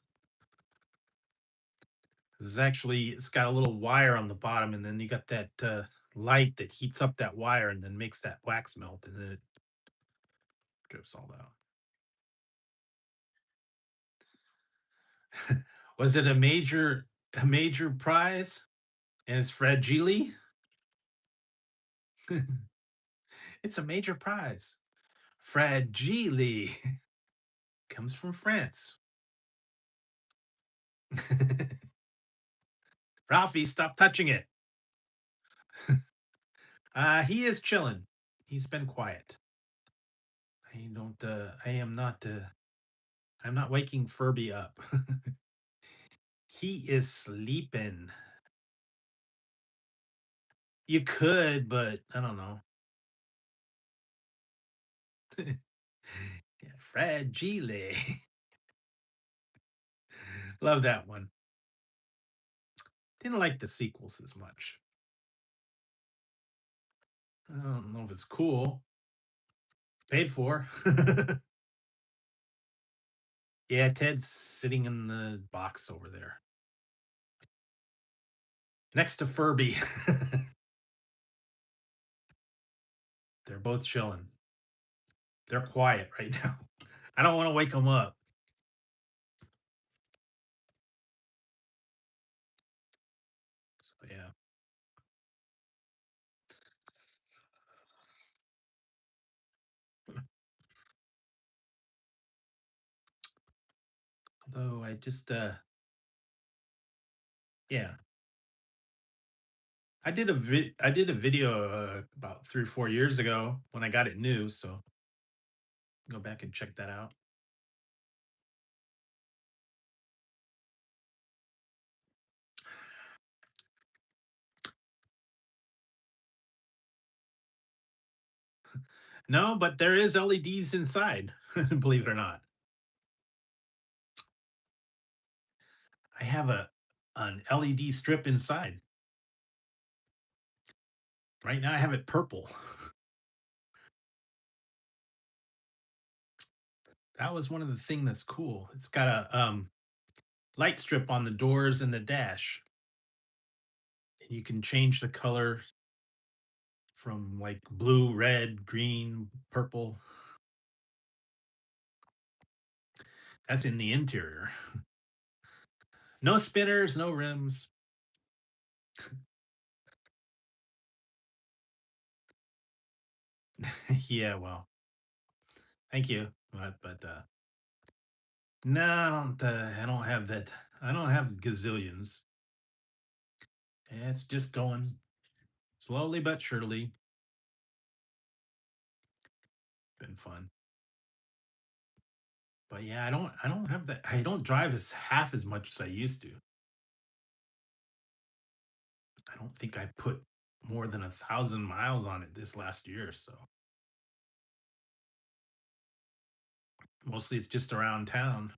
This is actually it's got a little wire on the bottom, and then you got that light that heats up that wire and then makes that wax melt, and then it drips all out. Was it a major prize? And it's fragile? It's a major prize. Fragile comes from France. Ralphie, stop touching it. He is chilling. He's been quiet. I don't. I am not. I'm not waking Furby up. He is sleeping. You could, but I don't know. Yeah, fragile. Love that one. Didn't like the sequels as much. I don't know if it's cool. Paid for. Yeah, Ted's sitting in the box over there next to Furby. They're both chilling. They're quiet right now. I don't want to wake them up. So yeah. Although I just yeah, I did a video about 3 or 4 years ago when I got it new, so go back and check that out. No, but there is LEDs inside, believe it or not. I have an LED strip inside. Right now I have it purple. That was one of the thing that's cool. It's got a light strip on the doors and the dash. And you can change the color from like blue, red, green, purple. That's in the interior. No spinners, no rims. Yeah, well, thank you. But no, I don't have that. I don't have gazillions. It's just going slowly but surely. Been fun. But yeah, I don't have that. I don't drive as half as much as I used to. I don't think I put more than 1,000 miles on it this last year. So mostly it's just around town,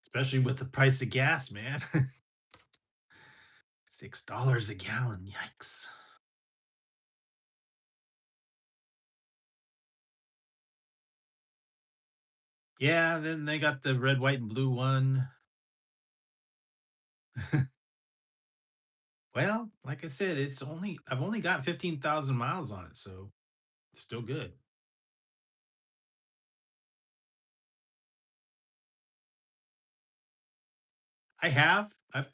especially with the price of gas, man. $6 a gallon. Yikes. Yeah, then they got the red, white, and blue one. Well, like I said, I've only got 15,000 miles on it, so it's still good. I have. I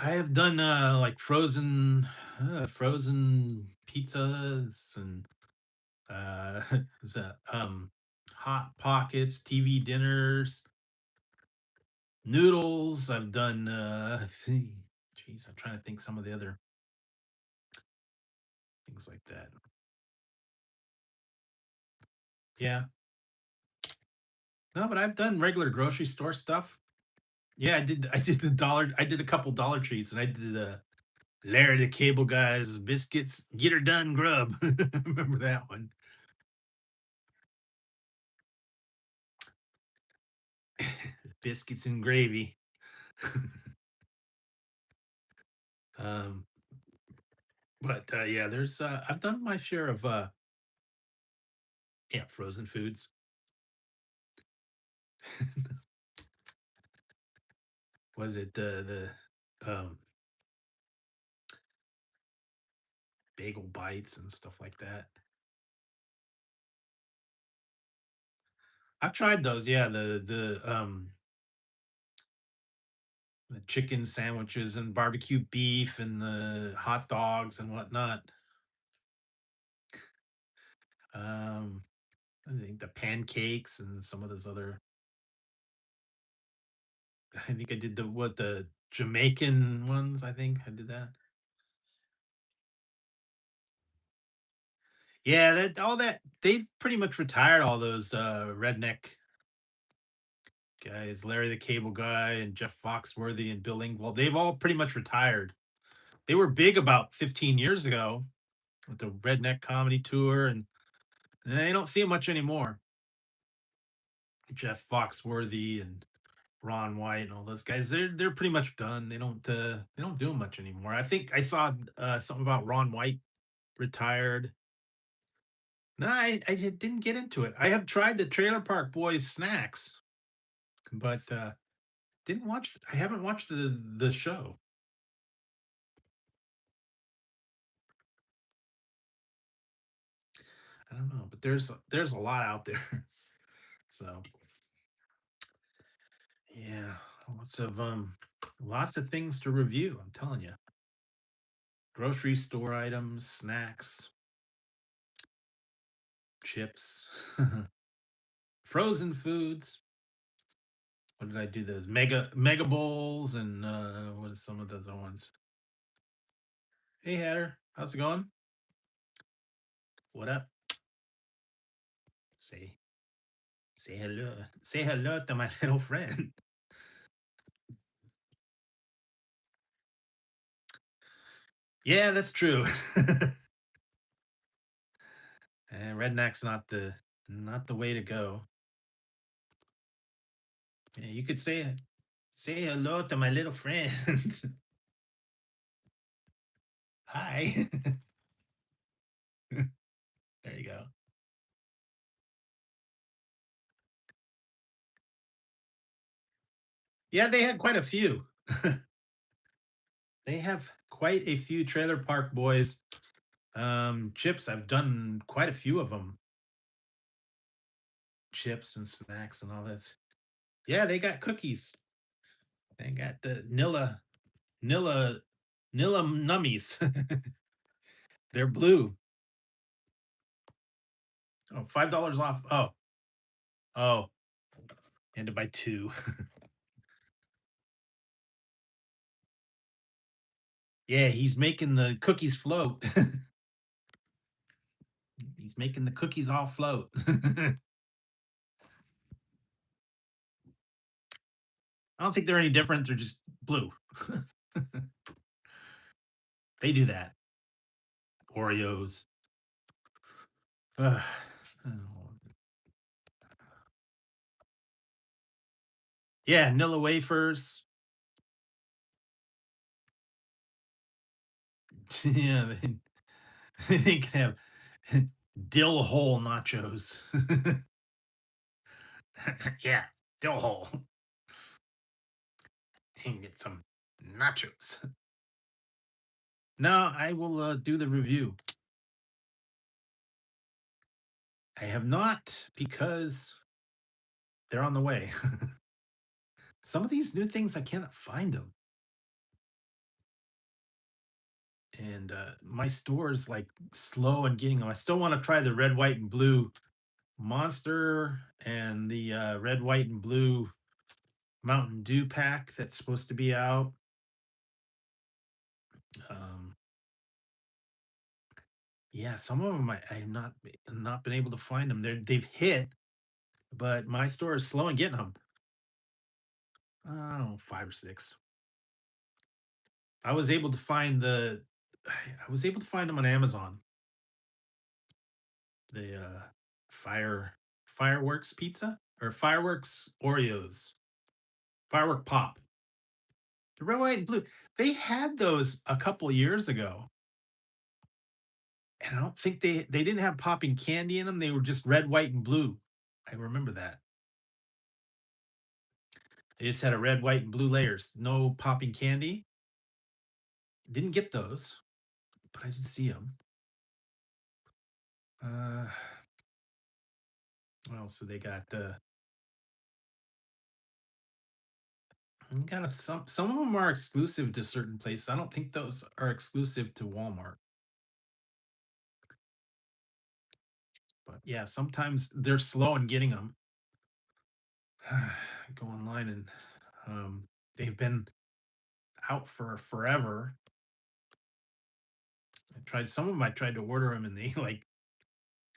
have done like frozen pizzas and is that hot pockets, TV dinners, noodles. I've done let's see. Jeez, I'm trying to think some of the other things like that. Yeah. No, but I've done regular grocery store stuff. Yeah, I did the dollar I did a couple Dollar Trees and I did the Larry the Cable Guy's biscuits, get her done grub. Remember that one? Biscuits and gravy. um, but yeah, there's I've done my share of yeah, frozen foods. Was it the bagel bites and stuff like that? I've tried those. Yeah, the chicken sandwiches and barbecue beef and the hot dogs and whatnot. Um, I think the pancakes and some of those other. I think I did the Jamaican ones. I think I did that. Yeah, that all that they've pretty much retired all those redneck guys, Larry the Cable Guy and Jeff Foxworthy and Bill Engvall. They've all pretty much retired. They were big about 15 years ago. with the redneck comedy tour, and I don't see him much anymore. Jeff Foxworthy and Ron White and all those guys, they're pretty much done. They don't do much anymore. I think I saw something about Ron White retired. No, didn't get into it. I have tried the Trailer Park Boys snacks, but didn't watch. I haven't watched the show. I don't know, but there's a lot out there. So yeah, lots of lots of things to review. I'm telling you, grocery store items, snacks, chips, frozen foods. What did I do? Those mega bowls and what are some of the other ones? Hey Hatter, how's it going? What up? Say say hello. Say hello to my little friend. Yeah, that's true. Redneck's not the way to go. Yeah, you could say hello to my little friend. Hi. There you go. Yeah, they had quite a few. They have quite a few Trailer Park Boys chips. I've done quite a few of them. Chips and snacks and all this. Yeah, they got cookies. They got the Nilla Nilla nummies. They're blue. Oh, $5 off. Oh, and to buy two. Yeah, he's making the cookies float. He's making the cookies all float. I don't think they're any different. They're just blue. They do that. Oreos. Ugh. Yeah, Nilla wafers. Yeah, they can have dill hole nachos. Yeah, dill hole. And get some nachos. No, I will do the review. I have not because they're on the way. Some of these new things I cannot find them, and my store is like slow in getting them. I still want to try the red, white, and blue monster and the red, white, and blue Mountain Dew pack that's supposed to be out. Um, yeah, some of them I have not been able to find them. They've hit, but my store is slow in getting them. I don't know, 5 or 6. I was able to find I was able to find them on Amazon. The fireworks pizza or fireworks Oreos, firework pop. The red, white, and blue. They had those a couple years ago, and I don't think they didn't have popping candy in them. They were just red, white, and blue. I remember that. They just had a red, white, and blue layers. No popping candy. Didn't get those, but I did see them. Uh, what else? So they got kind of some of them are exclusive to certain places. I don't think those are exclusive to Walmart. But yeah, sometimes they're slow in getting them. Go online and they've been out for forever. I tried some of them. I tried to order them and they like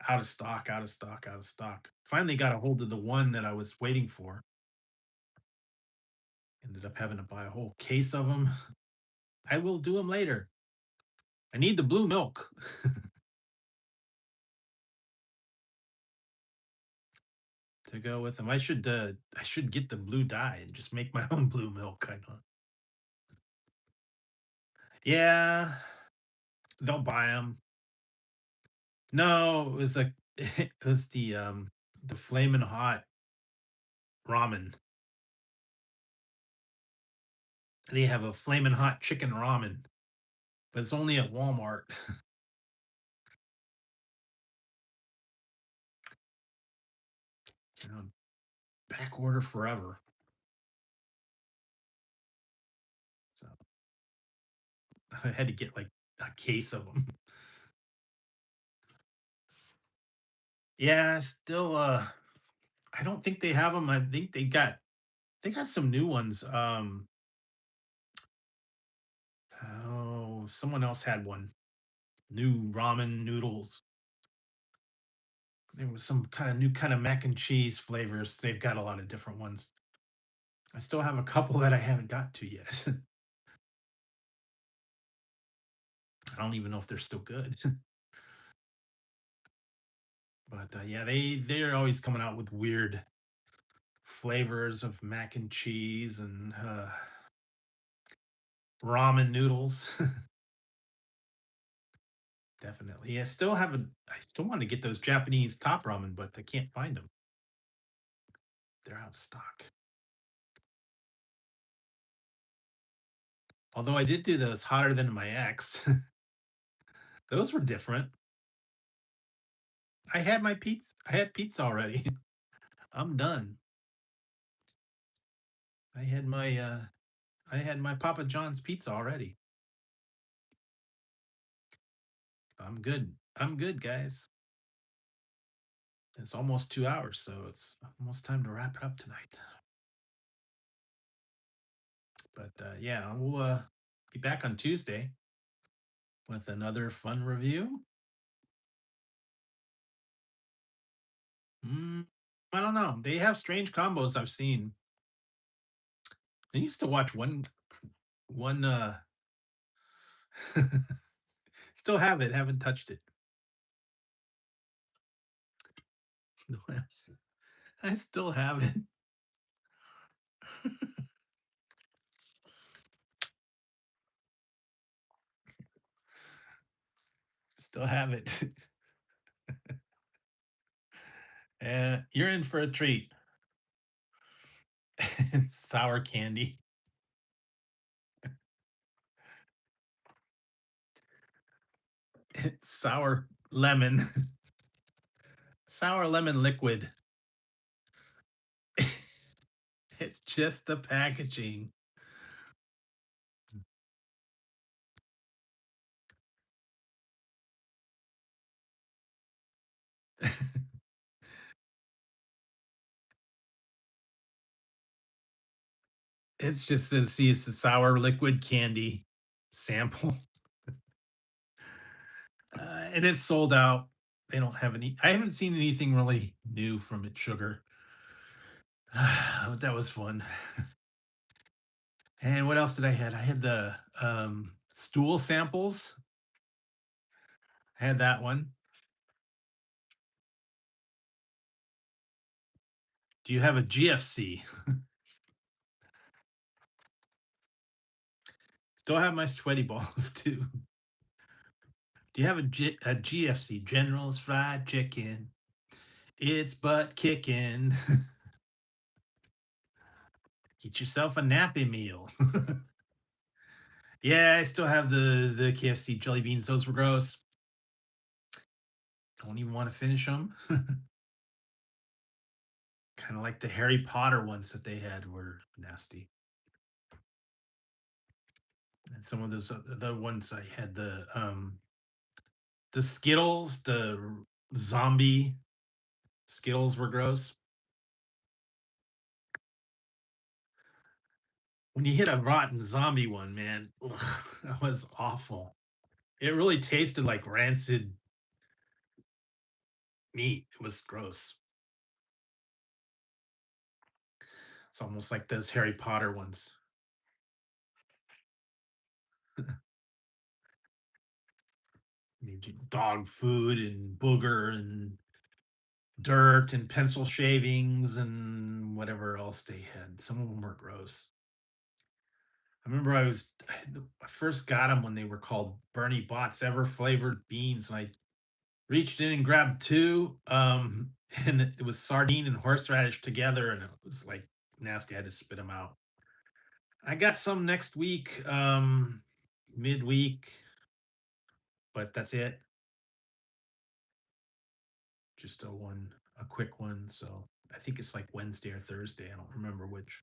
out of stock, out of stock, out of stock. Finally got a hold of the one that I was waiting for. Ended up having to buy a whole case of them. I will do them later. I need the blue milk. to go with them. I should get the blue dye and just make my own blue milk, kind of. Yeah, they'll buy them. No, it was like it was the flaming hot ramen. They have a flaming hot chicken ramen, but it's only at Walmart. You know, back order forever. So I had to get like a case of them. Yeah, still I don't think they have them. I think they got some new ones. Oh, someone else had one. New ramen noodles. There was some kind of new kind of mac and cheese flavors. They've got a lot of different ones. I still have a couple that I haven't got to yet. I don't even know if they're still good. But yeah, they're always coming out with weird flavors of mac and cheese and ramen noodles. Definitely. I still want to get those Japanese top ramen, but I can't find them. They're out of stock. Although I did do those hotter than my ex. Those were different. I had my pizza. I had pizza already. I'm done. I had my I had my Papa John's pizza already. I'm good. I'm good, guys. It's almost 2 hours, so it's almost time to wrap it up tonight. But yeah, we'll be back on Tuesday with another fun review. Mm, I don't know. They have strange combos I've seen. I used to watch one still have it, haven't touched it. Still have- I still have it. Still have it. You're in for a treat. It's sour candy. It's sour lemon. Sour lemon liquid. It's just the packaging. It's just says see it's a sour liquid candy sample. And it's sold out. They don't have any. I haven't seen anything really new from it sugar. But that was fun. And what else did I had? I had the stool samples. I had that one. Do you have a GFC? Still have my sweaty balls too. Do you have a GFC? General's Fried Chicken. It's butt kicking. Get yourself a nappy meal. Yeah, I still have the KFC jelly beans. Those were gross. Don't even want to finish them. Kind of like the Harry Potter ones that they had were nasty. And some of those the ones I had the Skittles, the zombie Skittles were gross. When you hit a rotten zombie one, man, ugh, that was awful. It really tasted like rancid meat. It was gross. It's almost like those Harry Potter ones. Dog food and booger and dirt and pencil shavings and whatever else they had. Some of them were gross. I remember I first got them when they were called Bernie Bott's ever flavored beans, and I reached in and grabbed two, and it was sardine and horseradish together, and it was like nasty. I had to spit them out. I got some next week, midweek, but that's it. Just a quick one. So I think it's like Wednesday or Thursday. I don't remember which.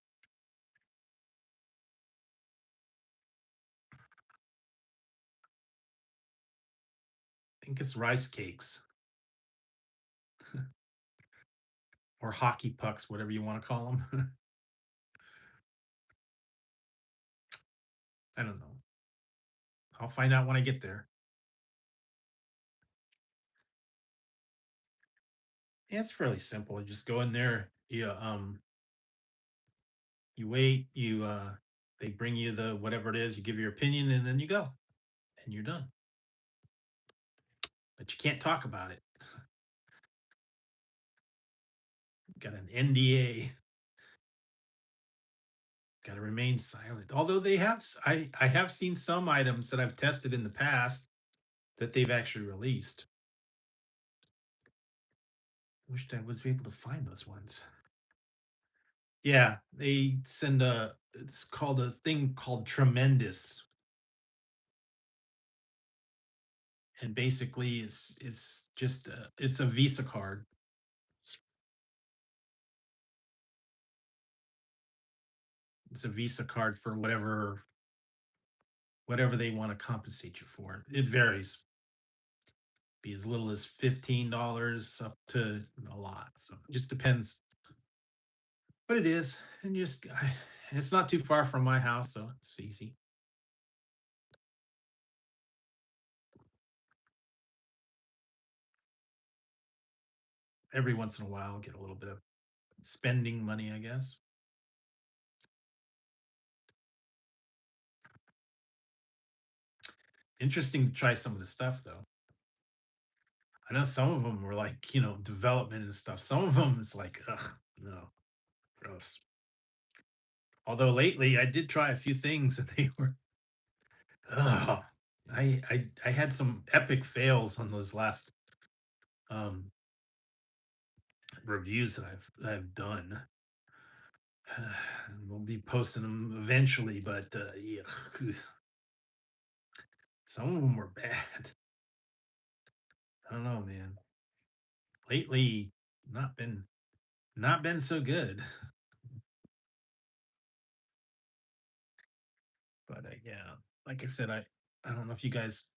I think it's rice cakes or hockey pucks, whatever you want to call them. I don't know. I'll find out when I get there. Yeah, it's fairly simple. You just go in there, you wait, they bring you the whatever it is, you give your opinion, and then you go, and you're done. But you can't talk about it. Got an NDA. Got to remain silent. Although I have seen some items that I've tested in the past that they've actually released. Wished I was able to find those ones. Yeah, they send a. It's called a thing called Tremendous, and basically it's just it's a Visa card. It's a Visa card for whatever they want to compensate you for. It varies. Be as little as $15 up to a lot. So it just depends. But it is, and it's not too far from my house, so it's easy. Every once in a while, get a little bit of spending money, I guess. Interesting to try some of the stuff though. I know some of them were like, development and stuff. Some of them is like, ugh, no, gross. Although lately I did try a few things and they were, ugh. I had some epic fails on those last um reviews that I've done. We'll be posting them eventually, but yeah, some of them were bad. I don't know, man. Lately, not been not been so good. But yeah, like I said, I don't know if you guys.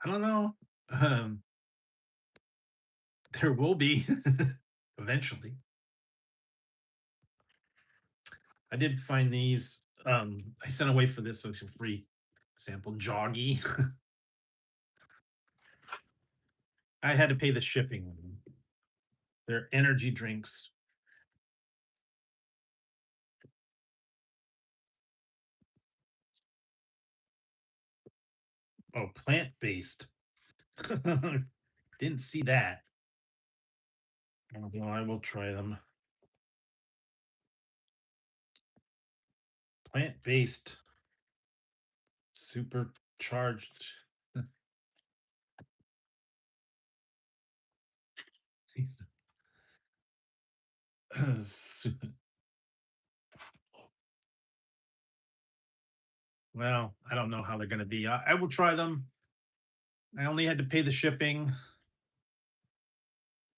I don't know. Um, there will be eventually. I did find these. I sent away for this social free sample joggy. I had to pay the shipping. They're energy drinks. Oh, plant based. Didn't see that. Well, I will try them. Plant based, supercharged. Well, I don't know how they're going to be. I will try them. I only had to pay the shipping.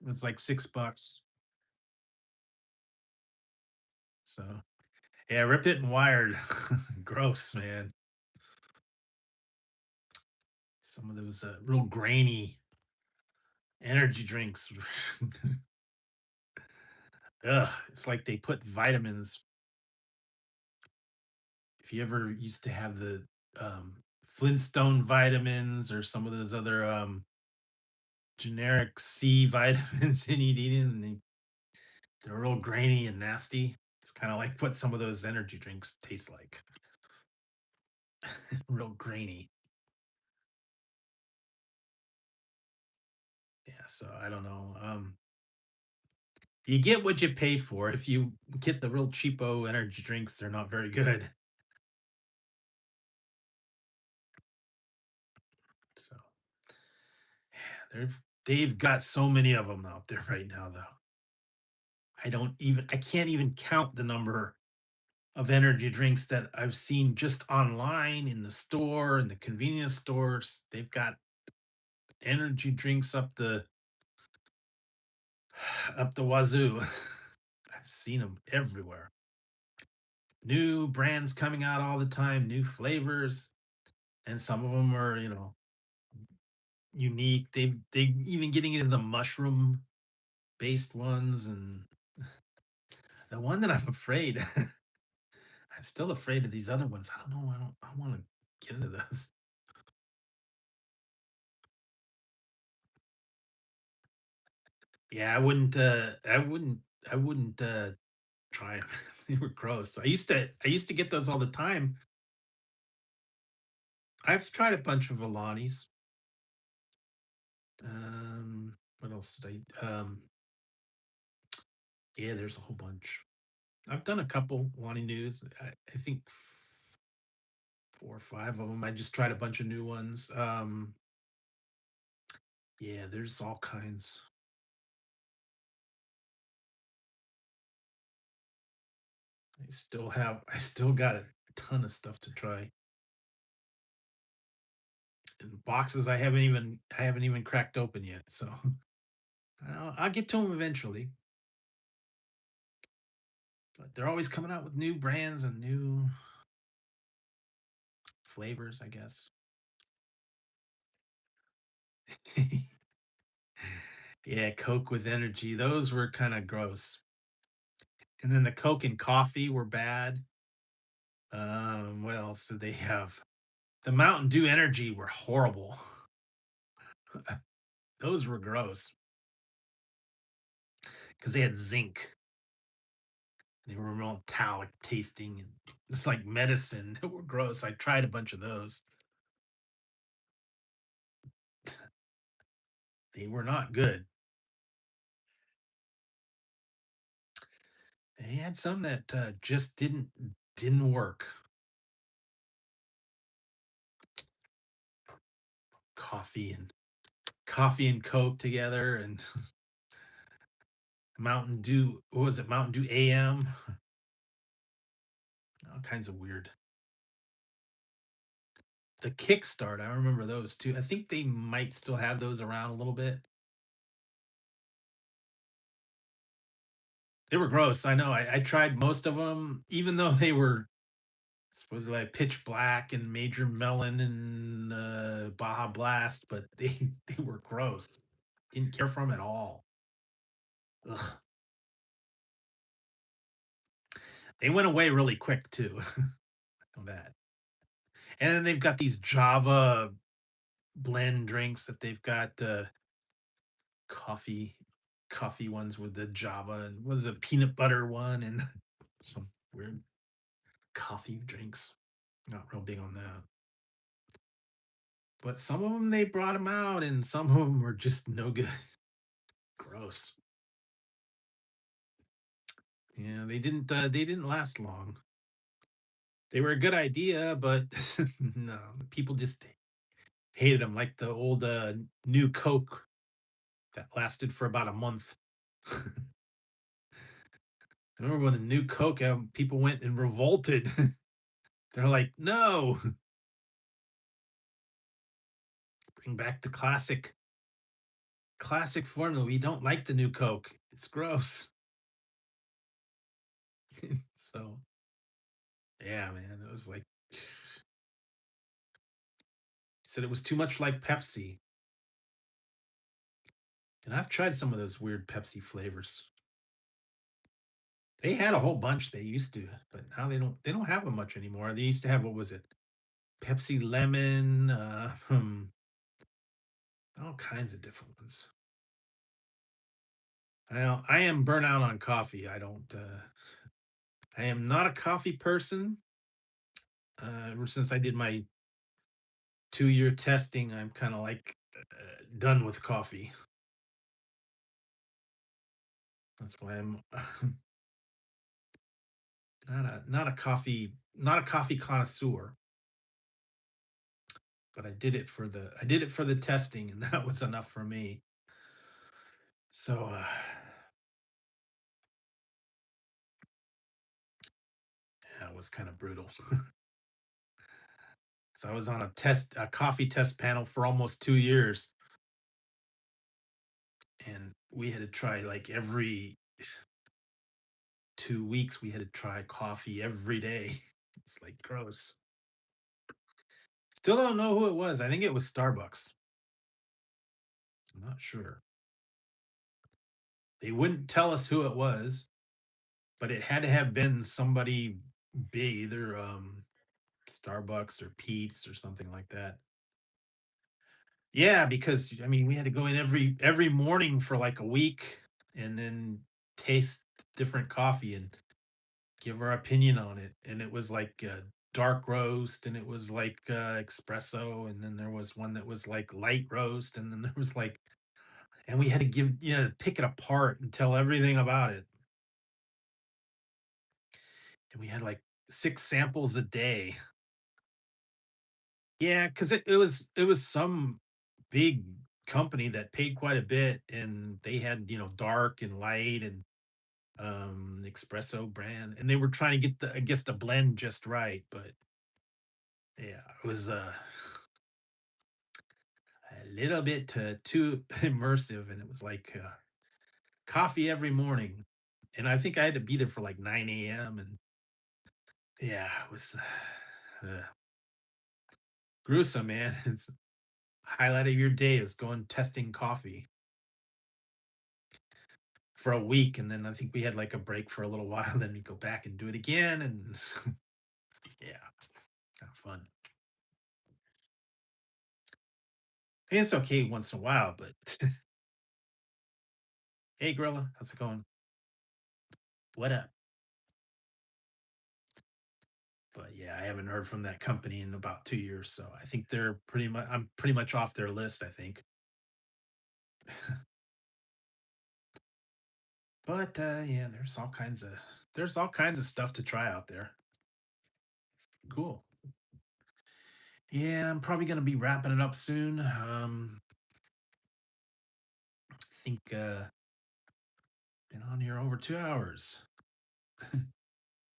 It was like $6. So yeah, rip it and wired. Gross, man. Some of those real grainy energy drinks. Ugh, it's like they put vitamins. If you ever used to have the Flintstone vitamins or some of those other generic C vitamins and you'd eat it and they're real grainy and nasty. It's kind of like what some of those energy drinks taste like. Real grainy. So I don't know. You get what you pay for. If you get the real cheapo energy drinks, they're not very good. So they've got so many of them out there right now, though. I can't even count the number of energy drinks that I've seen just online in the store in the convenience stores. They've got energy drinks up the wazoo. I've seen them everywhere. New brands coming out all the time, new flavors, and some of them are, unique. They even getting into the mushroom based ones, and the one that I'm afraid I'm still afraid of these other ones. I don't know. I want to get into this. Yeah, I wouldn't try 'em. They were gross. I used to get those all the time. I've tried a bunch of Alanis. What else did yeah, there's a whole bunch. I've done a couple Lonnie News. I think 4 or 5 of them. I just tried a bunch of new ones. Yeah, there's all kinds. I still got a ton of stuff to try. And boxes I haven't even cracked open yet. So I'll get to them eventually. But they're always coming out with new brands and new flavors, I guess. Yeah, Coke with energy. Those were kind of gross. And then the Coke and coffee were bad. What else did they have? The Mountain Dew Energy were horrible. Those were gross because they had zinc. They were real metallic tasting and it's like medicine. They were gross. I tried a bunch of those. They were not good. They had some that just didn't work. Coffee and Coffee and Coke together and Mountain Dew. What was it? Mountain Dew AM. All kinds of weird. The Kickstart. I remember those too. I think they might still have those around a little bit. They were gross. I know. I tried most of them, even though they were supposedly like Pitch Black and Major Melon and Baja Blast, but they were gross. Didn't care for them at all. Ugh. They went away really quick too. Know that. And then they've got these Java blend drinks that they've got coffee coffee ones with the Java and what is a peanut butter one and some weird coffee drinks. Not real big on that. But some of them they brought them out and some of them were just no good. Gross. Yeah, they didn't last long. They were a good idea, but no, people just hated them like the old new Coke that lasted for about a month. I remember when the new Coke, people went and revolted. They're like, "No, bring back the classic formula. We don't like the new Coke. It's gross." So, yeah, man, it was like said it was too much like Pepsi. And I've tried some of those weird Pepsi flavors. They had a whole bunch they used to, but now they don't have them much anymore. They used to have what was it? Pepsi lemon, all kinds of different ones. Well, I am burnt out on coffee. I am not a coffee person. Ever since I did my 2-year testing, I'm kind of like done with coffee. That's why I'm not a coffee connoisseur, but I did it for the testing, and that was enough for me. So yeah, it was kind of brutal. So I was on a coffee test panel for almost 2 years, and we had to try like every 2 weeks. We had to try coffee every day. It's like gross. Still don't know who it was. I think it was Starbucks. I'm not sure. They wouldn't tell us who it was, but it had to have been somebody big, either Starbucks or Pete's or something like that. Yeah, because I mean, we had to go in every morning for like a week and then taste different coffee and give our opinion on it. And it was like dark roast, and it was like espresso, and then there was one that was like light roast, and then there was like, and we had to pick it apart and tell everything about it. And we had like 6 samples a day. Yeah, because it was some big company that paid quite a bit, and they had, dark and light and espresso brand, and they were trying to get the I guess the blend just right. But yeah, it was a little bit too immersive, and it was like coffee every morning, and I think I had to be there for like 9 a.m. And yeah, it was gruesome, man. It's highlight of your day is going testing coffee for a week, and then I think we had like a break for a little while. Then we go back and do it again, and yeah, kind of fun. And it's okay once in a while, but hey, Gorilla, how's it going? What up? But yeah, I haven't heard from that company in about 2 years, so I think they're pretty much I'm pretty much off their list, I think. But yeah, there's all kinds of stuff to try out there. Cool. Yeah, I'm probably gonna be wrapping it up soon. I think been on here over 2 hours.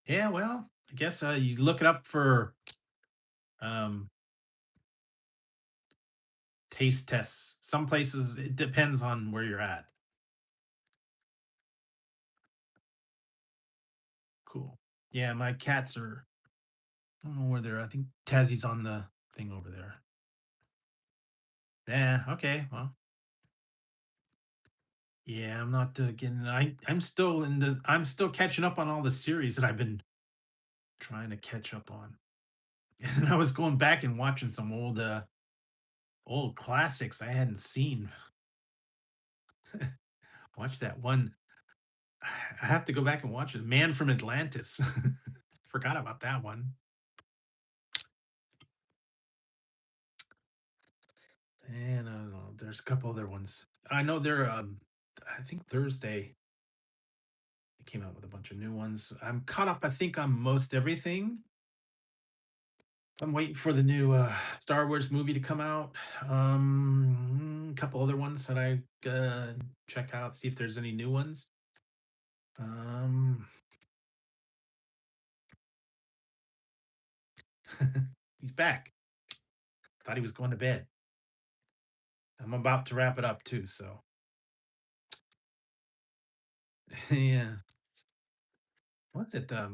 Yeah, well, I guess you look it up for um taste tests. Some places it depends on where you're at. Cool. Yeah, my cats are. I don't know where they're. I think Tazzie's on the thing over there. Yeah. Okay. Well. Yeah, I'm not getting. I'm still catching up on all the series that I've been trying to catch up on. And I was going back and watching some old classics I hadn't seen. Watch that one. I have to go back and watch it. Man from Atlantis. Forgot about that one. And I don't know. There's a couple other ones. I know they're. I think Thursday they came out with a bunch of new ones. I'm caught up. I think on most everything. I'm waiting for the new Star Wars movie to come out. A couple other ones that I check out, see if there's any new ones. Um, he's back. Thought he was going to bed. I'm about to wrap it up too. So yeah, what's it? They're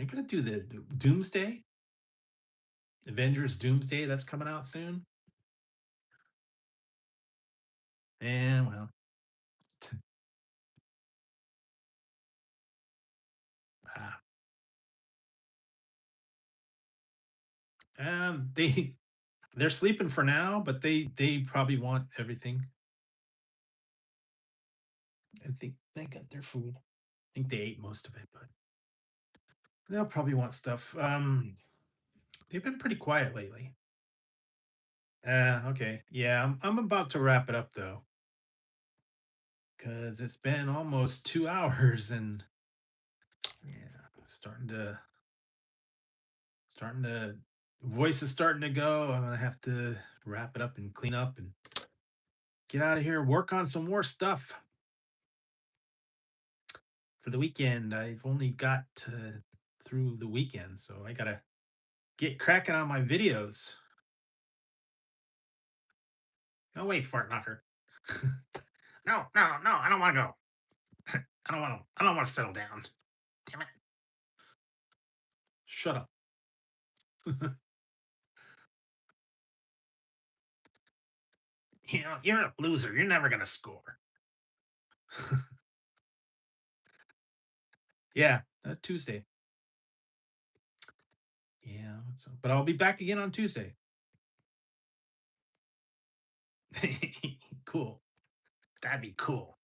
gonna do the Doomsday, Avengers Doomsday. That's coming out soon. And well, ah, they're sleeping for now, but they probably want everything. I think they got their food. I think they ate most of it, but they'll probably want stuff. They've been pretty quiet lately. Okay. Yeah, I'm about to wrap it up though. because it's been almost 2 hours and yeah, starting to voice is starting to go. I'm gonna have to wrap it up and clean up and get out of here, work on some more stuff for the weekend. I've only got through the weekend, so I gotta get cracking on my videos. No, wait, fart knocker. No, no, no, I don't want to go. I don't want to. I don't want to settle down. Damn it! Shut up. You know, you're a loser. You're never gonna score. Yeah, Tuesday. Yeah, but I'll be back again on Tuesday. Cool. That'd be cool.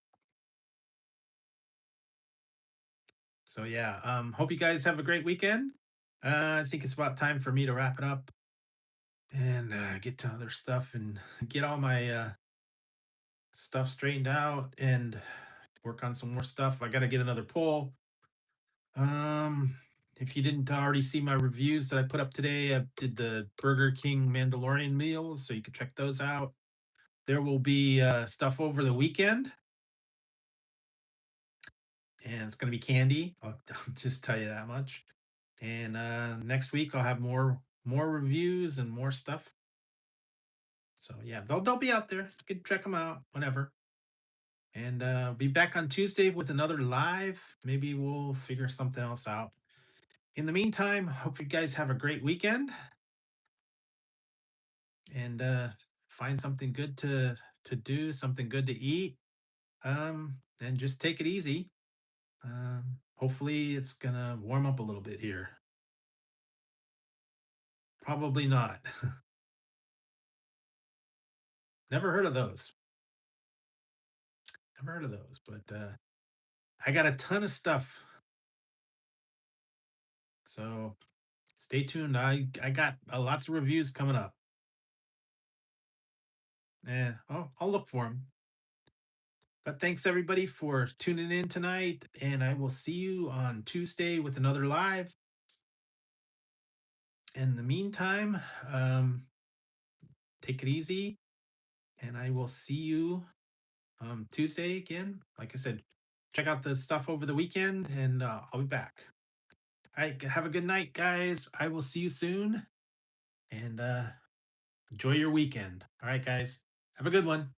So yeah, hope you guys have a great weekend. I think it's about time for me to wrap it up and get to other stuff and get all my stuff straightened out and work on some more stuff. I got to get another poll. Um, if you didn't already see my reviews that I put up today, I did the Burger King Mandalorian meals, so you can check those out. There will be stuff over the weekend, and it's going to be candy. I'll just tell you that much. And next week I'll have more reviews and more stuff. So yeah, they'll be out there. You can check them out whenever. And be back on Tuesday with another live. Maybe we'll figure something else out. In the meantime, hope you guys have a great weekend and find something good to do, something good to eat, and just take it easy. Hopefully, it's gonna warm up a little bit here. Probably not. Never heard of those. Never heard of those, but I got a ton of stuff. So stay tuned. I got lots of reviews coming up. Yeah, I'll look for them. But thanks everybody for tuning in tonight, and I will see you on Tuesday with another live. In the meantime, take it easy, and I will see you Tuesday again. Like I said, check out the stuff over the weekend, and I'll be back. All right, have a good night, guys. I will see you soon, and enjoy your weekend. All right, guys, have a good one.